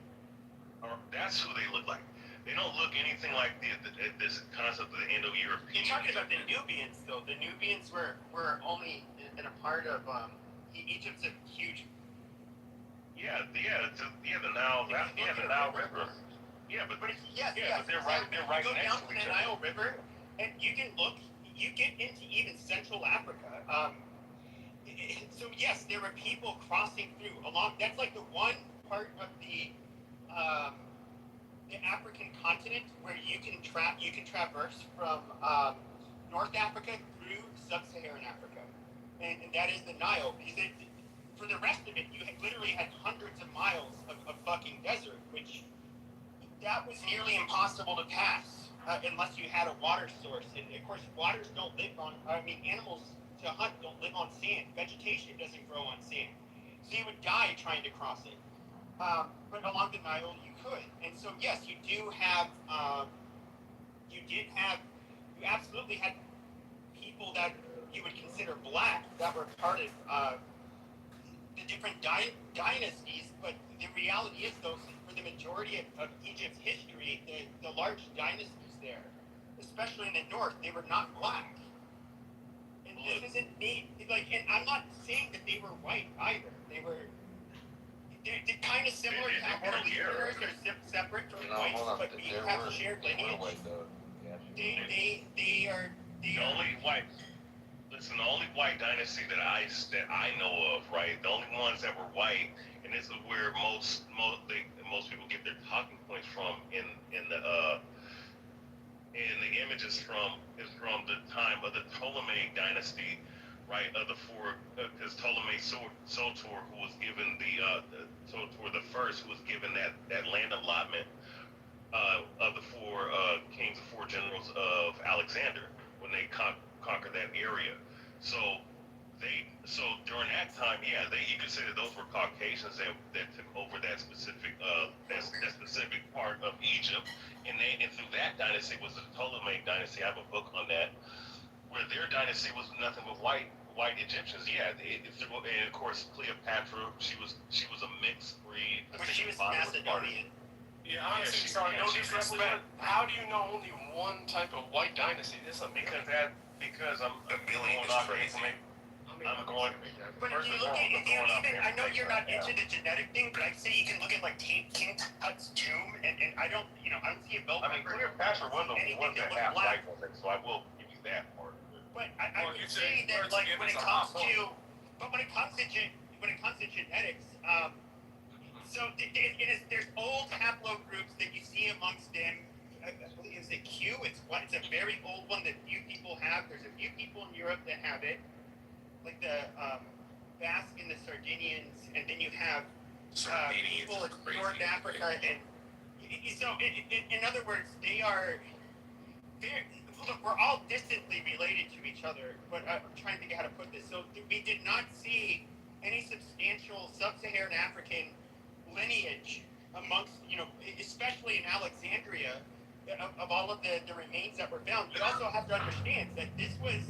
Speaker 2: Or that's who they look like. They don't look anything like this concept of the Indo-European.
Speaker 10: You're talking about the Nubians, though. The Nubians were only in a part of Egypt's a huge.
Speaker 2: The Nile River. Yeah, but
Speaker 10: yes,
Speaker 2: but they're right
Speaker 10: go
Speaker 2: next
Speaker 10: down
Speaker 2: to
Speaker 10: to
Speaker 2: each
Speaker 10: the
Speaker 2: other.
Speaker 10: Nile River, and you can look. You get into even Central Africa. So yes, there were people crossing through along. That's like the one part of the African continent where you can traverse from North Africa through Sub-Saharan Africa, and that is the Nile. Because for the rest of it, you literally had hundreds of miles of fucking desert, which that was nearly impossible to pass unless you had a water source. And of course, waters don't live on. Animals to hunt don't live on sand. Vegetation doesn't grow on sand, so you would die trying to cross it. But along the Nile, you could. And so, yes, you absolutely had people that you would consider black that were part of the different dynasties. But the reality is, though, for the majority of Egypt's history, the large dynasties there, especially in the north, they were not black. And this isn't me. And I'm not saying that they were white either. They're kind of similar to how Middle Easterners are separate from whites, but we have shared lineage. They are
Speaker 2: the only white. Listen, the only white dynasty that I know of, right? The only ones that were white, and this is where most people get their talking points from in the images is from the time of the Ptolemaic dynasty, right? Of the four, because Ptolemy Soter, who was given Soter the first, who was given that land allotment of the four kings, the four generals of Alexander when they conquered that area. So during that time, you could say that those were Caucasians that took over that specific part of Egypt, and through that dynasty was the Ptolemaic dynasty. I have a book on that, where their dynasty was nothing but white Egyptians. And of course Cleopatra, she was a mixed breed.
Speaker 10: But she was Macedonian.
Speaker 7: Yeah, honestly, sorry, no disrespect. How do you know only one type of white dynasty?
Speaker 2: Because I'm
Speaker 9: A million is crazy.
Speaker 2: I'm going.
Speaker 10: But if you look at even, I know you're not into the genetic thing, but I'd say you can look at like King Tut's tomb, and I don't see a belt.
Speaker 2: Cleopatra was a half white woman, so I will give you that part.
Speaker 10: But I would say that when it comes to genetics, so there's old haplogroups that you see amongst them. Is it Q? It's a very old one that few people have. There's a few people in Europe that have it, like the Basque and the Sardinians, and then you have people in North Africa, and so in other words, look, we're all distantly related to each other, but I'm trying to think of how to put this. So we did not see any substantial sub-Saharan African lineage amongst, especially in Alexandria, of all of the remains that were found. You also have to understand that this was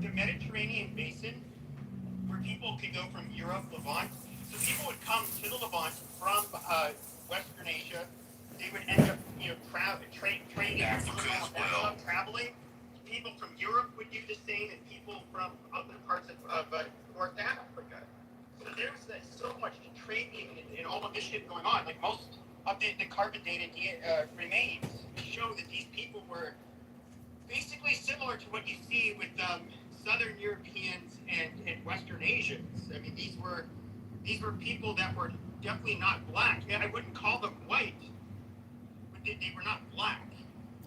Speaker 10: the Mediterranean basin where people could go from Europe, Levant. So people would come to the Levant from Western Asia. They would end up, trading
Speaker 9: Africa as well.
Speaker 10: Traveling. People from Europe would do the same, and people from other parts of North Africa. So there's so much trading and all of this shit going on. Like most of the carbon dated remains show that these people were basically similar to what you see with Southern Europeans and Western Asians. I mean, these were people that were definitely not black. I wouldn't call them white, but they were not black.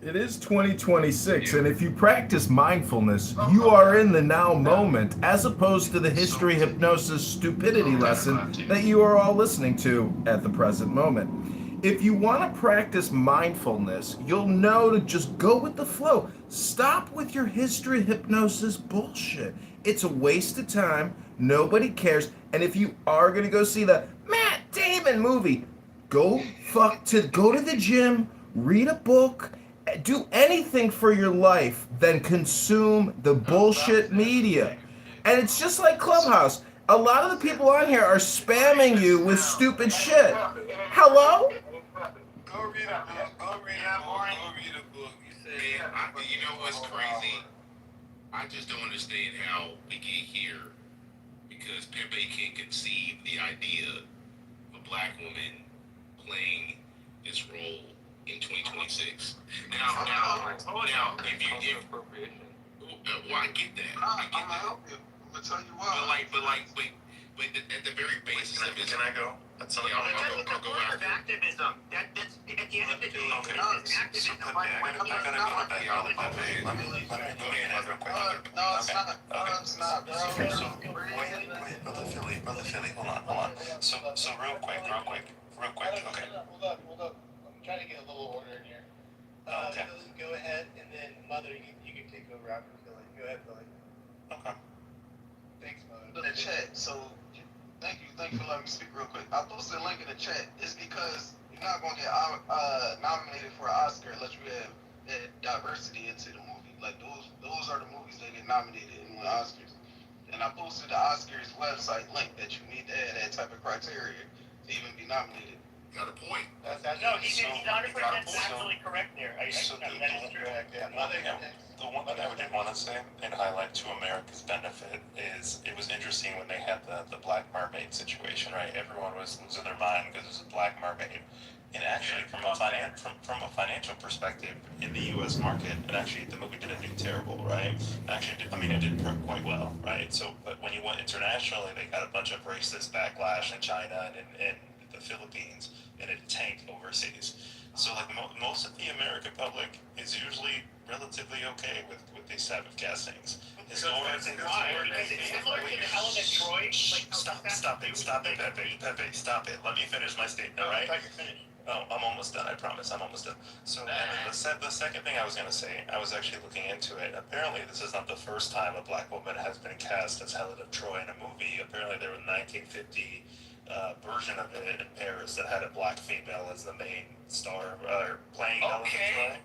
Speaker 5: It is 2026, and if you practice mindfulness, you are in the now moment, as opposed to the history hypnosis stupidity lesson that you are all listening to at the present moment. If you want to practice mindfulness, you'll know to just go with the flow. Stop with your history hypnosis bullshit It's a waste of time. Nobody cares. And if you are gonna go see the Matt Damon movie, go to the gym, read a book, do anything for your life than consume the bullshit media. And it's just like Clubhouse. A lot of the people on here are spamming you with stupid shit. Hello?
Speaker 4: Go read a book. Go read a book. Go read a book. You said.
Speaker 9: Man, you know what's crazy? I just don't understand how we get here because Pepe can't conceive the idea of a black woman playing this role in 2026. Now, if you give appropriation, well, I get that. I get that.
Speaker 13: I'm gonna tell you why.
Speaker 9: But at the very basis of it,
Speaker 12: Can I go? That's something
Speaker 9: I'll go after.
Speaker 10: Activism. That's at the end of the day.
Speaker 12: Okay.
Speaker 10: It's activism.
Speaker 12: I'm gonna go back to all the Pepe. Let me go ahead real quick.
Speaker 13: No, it's not. No, it's not, bro.
Speaker 12: So, wait, brother Philly, hold on. So real quick, okay.
Speaker 6: Hold up. I'm trying to get a little order in here.
Speaker 12: Okay.
Speaker 6: Go ahead, and then Mother, you can take over after Philly. Go ahead, Philly.
Speaker 12: Okay.
Speaker 6: Thanks, Mother.
Speaker 13: In the chat, so thank you for letting me speak real quick. I posted a link in the chat. It's because you're not gonna get nominated for an Oscar unless you have diversity into the movie. Like those are the movies that get nominated and win Oscars. And I posted the Oscars website link that you need to have that type of criteria to even be nominated.
Speaker 9: Got a point.
Speaker 10: No, he's 100% actually correct there. That is true.
Speaker 12: The one thing I did want to say and highlight to America's benefit is it was interesting when they had the Black Mermaid situation, right? Everyone was losing their mind because it was a Black Mermaid. And actually, from a financial perspective, in the U.S. market, the movie didn't do terrible, right? It did quite well, right? So, but when you went internationally, they got a bunch of racist backlash in China and the Philippines, and it tanked overseas. So, like most of the American public is usually relatively okay with these type of castings. Stop it, Pepe, stop it. Let me finish my statement, all right? Oh, I'm almost done. I promise. I'm almost done. So the second thing I was going to say, I was actually looking into it. Apparently, this is not the first time a black woman has been cast as Helen of Troy in a movie. Apparently, there was a 1950 version of it in Paris that had a black female as the main star playing Helen of Troy.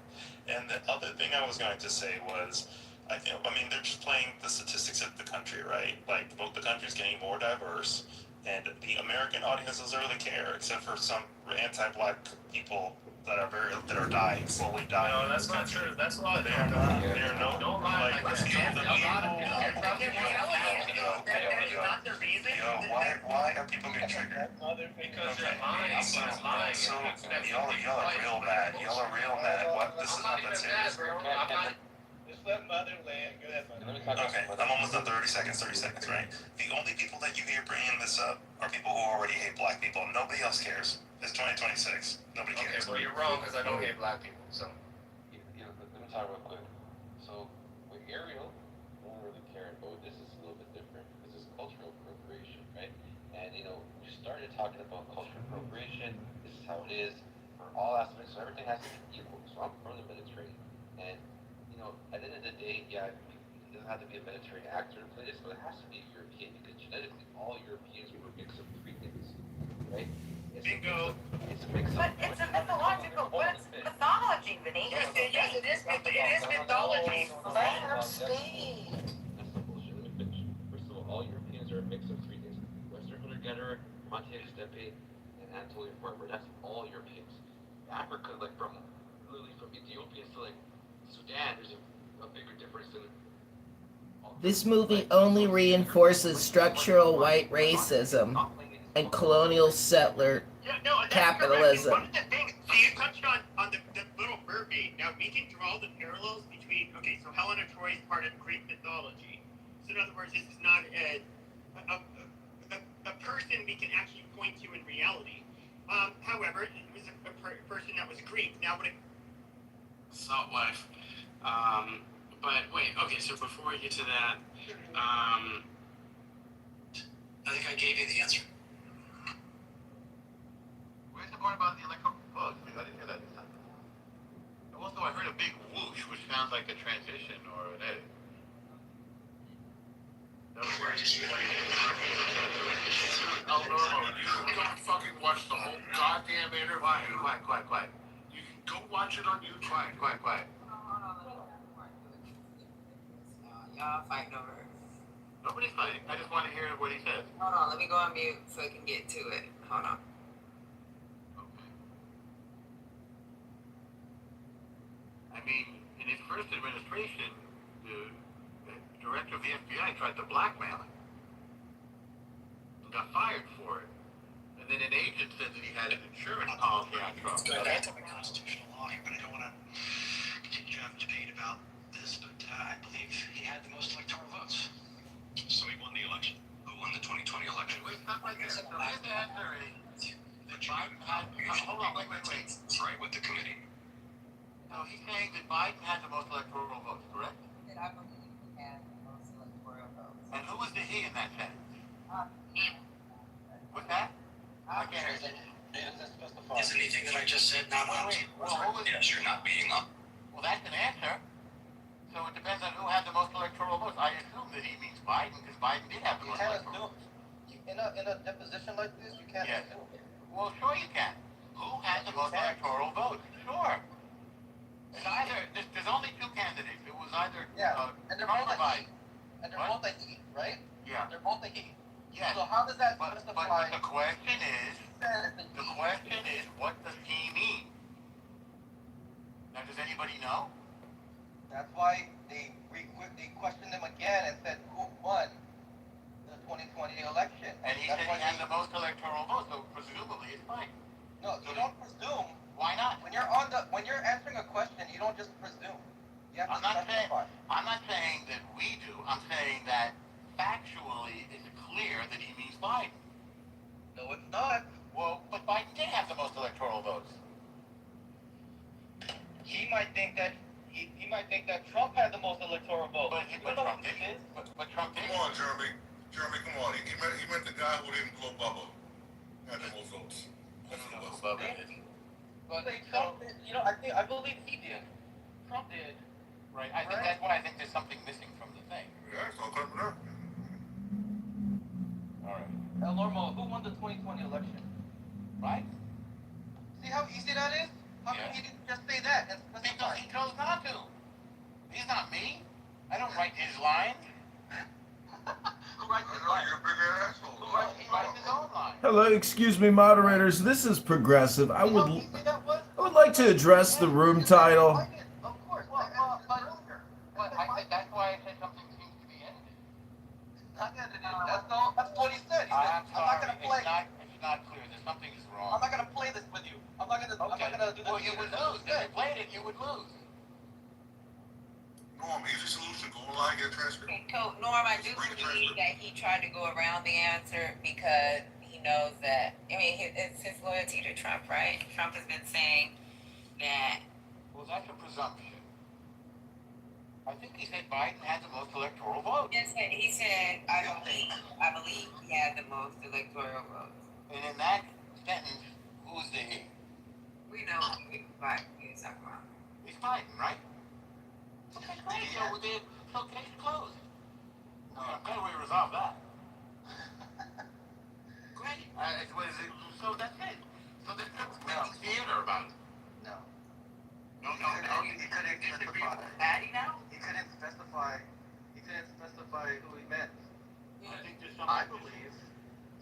Speaker 12: And the other thing I was going to say was, they're just playing the statistics of the country, right? Like, both the country's getting more diverse. And the American audience doesn't really care, except for some anti-black people that are dying, slowly dying.
Speaker 7: No, that's not true. That's a lot of
Speaker 12: They're not.
Speaker 7: Don't lie like
Speaker 12: Let's
Speaker 7: that.
Speaker 12: get the why are people getting triggered?
Speaker 7: Because you're lying.
Speaker 12: So y'all are real mad. What? This is not that serious.
Speaker 6: Just let Mother land. Go ahead, Mother.
Speaker 12: Okay, I'm almost done. 30 seconds, right? The only people that you hear bringing this up are people who already hate black people. Nobody else cares. It's 2026. Nobody cares.
Speaker 7: Okay, well, you're wrong because I don't hate black people, so.
Speaker 8: Let me talk real quick. So, with Ariel, I don't really care, but with this is a little bit different. This is cultural appropriation, right? And, we started talking about cultural appropriation. This is how it is for all aspects. So everything has to be equal. So I'm from the Mediterranean. And, at the end of the day, yeah, it doesn't have to be a Mediterranean actor to play this, but it has to be European because genetically all Europeans were a mix of three things, right?
Speaker 10: Bingo.
Speaker 8: It's a mix of.
Speaker 14: But it's a mythological, but it's mythology, Vinny.
Speaker 10: Yes, it is mythology.
Speaker 14: Let her speak.
Speaker 8: That's the bullshit. Let me finish. First of all Europeans are a mix of three things: Western hunter-gatherer, Pontiac steppe, and Anatolian farmer. That's all Europeans. Africa, like from Ethiopia to like Sudan, there's a bigger difference than.
Speaker 14: This movie only reinforces structural white racism and colonial settler capitalism.
Speaker 10: One of the things, so you touched on the little mermaid. Now, we can draw the parallels between, so Helen of Troy is part of Greek mythology. So in other words, this is not a person we can actually point to in reality. However, it was a person that was Greek. Now, what
Speaker 7: Salt wife. But wait, okay, so before we get to that, I think I gave you the answer.
Speaker 3: Where's the part about the electrical bug? I didn't hear that this time. Also, I heard a big whoosh, which sounds like a transition or an edit.
Speaker 4: El Normo, you don't fucking watch the whole goddamn interview. Quiet. You can go watch it on YouTube. Quiet.
Speaker 1: Y'all fighting over it.
Speaker 4: Nobody's fighting. I just want to hear what he says.
Speaker 1: Hold on, let me go on mute so I can get to it. Hold on.
Speaker 4: Okay. I mean, in his first administration, the director of the FBI tried to blackmail him and got fired for it. And then an agent said that he had an insurance policy on Trump.
Speaker 15: That's a constitutional law here, but I don't want to continue to have a debate about this, but I believe he had the most electoral votes. So he won the election. Who won the 2020 election?
Speaker 4: Wait, stop right there. So his answer is that Biden had... Hold on, wait.
Speaker 15: Right, with the committee.
Speaker 4: No, he's saying that Biden had the most electoral votes, correct?
Speaker 1: That I believe he had the most electoral votes.
Speaker 4: And who was the he in that sentence?
Speaker 1: Him.
Speaker 4: What's that? I can't hear you.
Speaker 15: Is anything that I just said not on? Yes, you're not being on.
Speaker 4: Well, that's an answer. So it depends on who had the most electoral votes. I assume that he means Biden, because Biden did have the most electoral votes.
Speaker 6: In a deposition like this, you can't assume.
Speaker 4: Well, sure you can. Who had the most electoral votes? Sure. It's either, there's only two candidates. It was either
Speaker 6: and they're both
Speaker 4: Biden.
Speaker 6: And they're both a he, right?
Speaker 4: Yeah.
Speaker 6: They're both a he.
Speaker 4: Yes.
Speaker 6: So how does that
Speaker 4: But
Speaker 6: justify?
Speaker 4: the question is, what does he mean? Now, does anybody know?
Speaker 6: That's why they questioned him again and said who won the 2020 election.
Speaker 4: And he said he had the most electoral votes, so presumably it's Biden.
Speaker 6: No, you don't presume.
Speaker 4: Why not?
Speaker 6: When you're answering a question, you don't just presume. You have to
Speaker 4: specify. I'm not saying that we do. I'm saying that factually it's clear that he means Biden.
Speaker 6: No, it's not.
Speaker 4: Well, but Biden did have the most electoral votes.
Speaker 6: He might think that Trump had the most electoral votes.
Speaker 4: But Trump didn't. But Trump didn't.
Speaker 2: Come on, Jeremy. Come on. He meant the guy who didn't blow Bubba. Had the most votes. That's what it was.
Speaker 4: Bubba did.
Speaker 6: But Trump did, I believe he did. Trump did.
Speaker 4: Right. I think that's why I think there's something missing from the thing.
Speaker 2: Yeah, it's all coming up.
Speaker 4: All right.
Speaker 6: El Normo, who won the 2020 election?
Speaker 4: Right?
Speaker 6: See how easy that is? How come he didn't just say that and specify?
Speaker 4: Because he chose not to. He's not me. I don't write his lines.
Speaker 6: Who writes his lines?
Speaker 2: You're a big asshole.
Speaker 4: He writes his own lines.
Speaker 5: Hello, excuse me, moderators. This is progressive. I would like to address the room title.
Speaker 6: Of course.
Speaker 4: But I think that's why I said something seems to be ended.
Speaker 6: It's not edited. That's what he said.
Speaker 4: I'm
Speaker 6: not gonna play.
Speaker 4: It's not clear. There's something is wrong.
Speaker 6: I'm not gonna play this with you. I'm not gonna do this.
Speaker 4: Well, you would lose. If you played it, you would lose.
Speaker 2: Norm, easy solution. Go online, get a transcript.
Speaker 1: Norm, I do believe that he tried to go around the answer because he knows that, it's his loyalty to Trump, right? Trump has been saying that.
Speaker 4: Well, that's a presumption. I think he said Biden had the most electoral votes.
Speaker 1: He said, I believe he had the most electoral votes.
Speaker 4: And in that sentence, who's the he?
Speaker 1: We know who he's talking about.
Speaker 4: He's Biden, right? Okay, great. So case closed. I'm glad we resolved that. Great. So that's it. So there's no theater about it.
Speaker 6: No.
Speaker 4: No.
Speaker 6: He couldn't specify.
Speaker 4: Patty now?
Speaker 6: He couldn't specify who he meant.
Speaker 4: I think there's
Speaker 6: I
Speaker 4: something.
Speaker 6: believe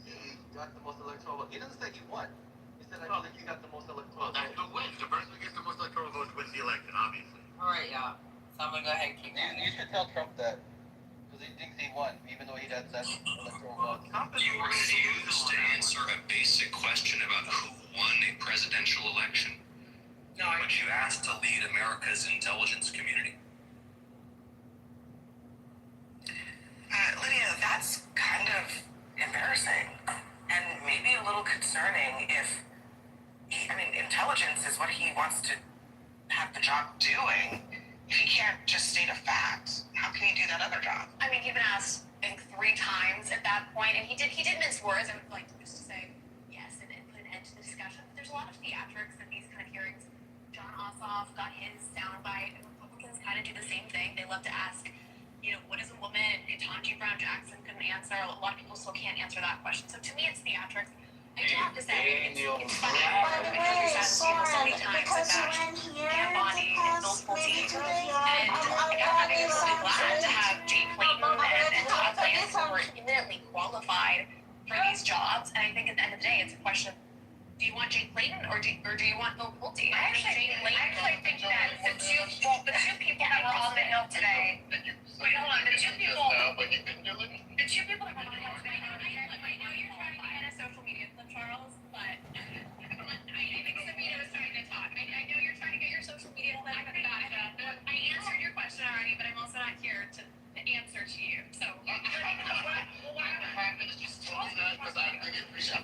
Speaker 6: he got the most electoral votes. He doesn't say he won. He said, I believe he got the most electoral
Speaker 4: Well, that's
Speaker 6: votes.
Speaker 4: the win. The person who gets the most electoral votes wins the election, obviously.
Speaker 1: All right, y'all. So I'm going to go ahead and keep going.
Speaker 6: You should tell Trump that. Because he thinks he won, even though he had that electoral votes.
Speaker 15: You refuse to answer a basic question about who won a presidential election. No, but you asked to lead America's intelligence community.
Speaker 16: Lydia, that's kind of embarrassing and maybe a little concerning if intelligence is what he wants to have the job doing. If he can't just state a fact, how can he do that other job?
Speaker 17: I mean, he'd been asked, I think, 3 times at that point, and he did mince words. I would like just to say yes and put an end to the discussion. But there's a lot of theatrics in these kind of hearings. John Ossoff got his soundbite, and Republicans kind of do the same thing. They love to ask, what is a woman? Ketanji Brown Jackson couldn't answer. A
Speaker 16: also can't answer that question. So to me, it's theatrics. I do have to say, it's funny.
Speaker 18: By the way,
Speaker 16: So many times
Speaker 18: because you
Speaker 16: that
Speaker 18: went here
Speaker 16: Pam
Speaker 18: to
Speaker 16: Bondi and Bill
Speaker 18: pass
Speaker 16: Pulte,
Speaker 18: maybe to the
Speaker 16: and
Speaker 18: yard,
Speaker 16: I think it's really glad to have Jake Clayton and Todd Lance who were eminently qualified for these jobs. And I think at the end of the day, it's a question of, do you want Jake Clayton or do you want Bill Pulte? I actually think that the two people that were on the Hill today. Wait, hold on. The two people that were on the Hill today. I know you're trying to get a social media clip, Charles, but I think Sabina was trying to talk. I know you're trying to get your social media clip. I answered your question already, but I'm also not here to answer to you. So.
Speaker 9: I'm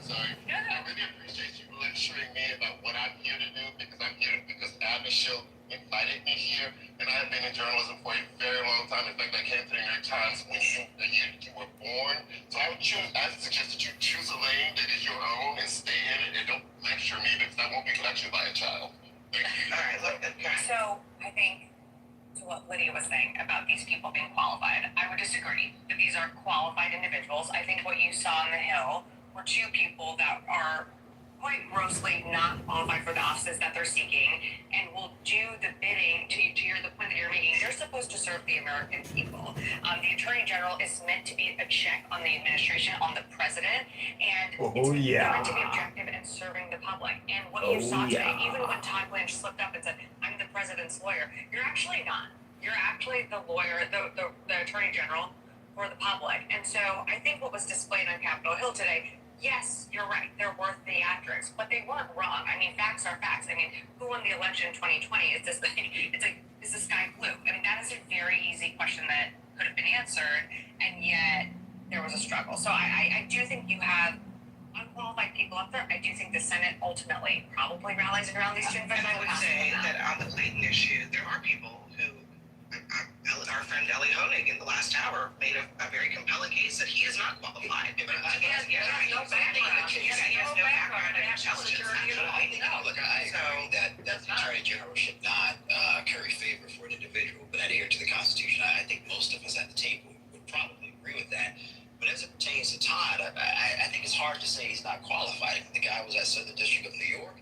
Speaker 9: sorry. I really appreciate you lecturing me about what I'm here to do because I'm here because Abby Show invited me here, and I have been in journalism for a very long time. In fact, I came to the New York Times when the year that you were born. So I would suggest that you choose a lane that is your own and stay in it, and don't lecture me because I won't be lectured by a child. Thank you.
Speaker 16: All right, look. So I think to what Lydia was saying about these people being qualified, I would disagree that these are qualified individuals. I think what you saw on the Hill were two people that are quite grossly not qualified for the offices that they're seeking and will do the bidding to the point that you're making. They're supposed to serve the American people. The Attorney General is meant to be a check on the administration, on the president, and it's meant to be objective and serving the public. And what you saw today, even when Todd Lynch slipped up and said, I'm the president's lawyer, you're actually not. You're actually the lawyer, the Attorney General for the public. And so I think what was displayed on Capitol Hill today, yes, you're right. They're worth theatrics, but they weren't wrong. I mean, facts are facts. I mean, who won the election in 2020? Is the sky blue? I mean, that is a very easy question that could have been answered, and yet there was a struggle. So I do think you have unqualified people up there. I do think the Senate ultimately probably rallies around these two individuals.
Speaker 19: And I would say that on the Clayton issue, there are people who, our friend Ellie Honig in the last hour made a very compelling case that he is not qualified. He has no background. He has no background in intelligence.
Speaker 15: Look, I agree that the Attorney General should not curry favor for an individual, but adhere to the Constitution. I think most of us at the table would probably agree with that. But as it pertains to Todd, I think it's hard to say he's not qualified. The guy was at Southern District of New York,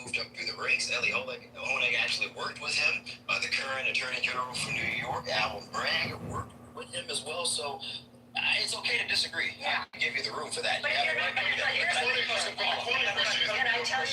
Speaker 15: moved up through the ranks. Ellie Honig actually worked with him. The current Attorney General for New York, Alvin Bragg, worked with him as well. So it's okay to disagree. I give you the room for that.
Speaker 16: But you're not going to. Can I tell you?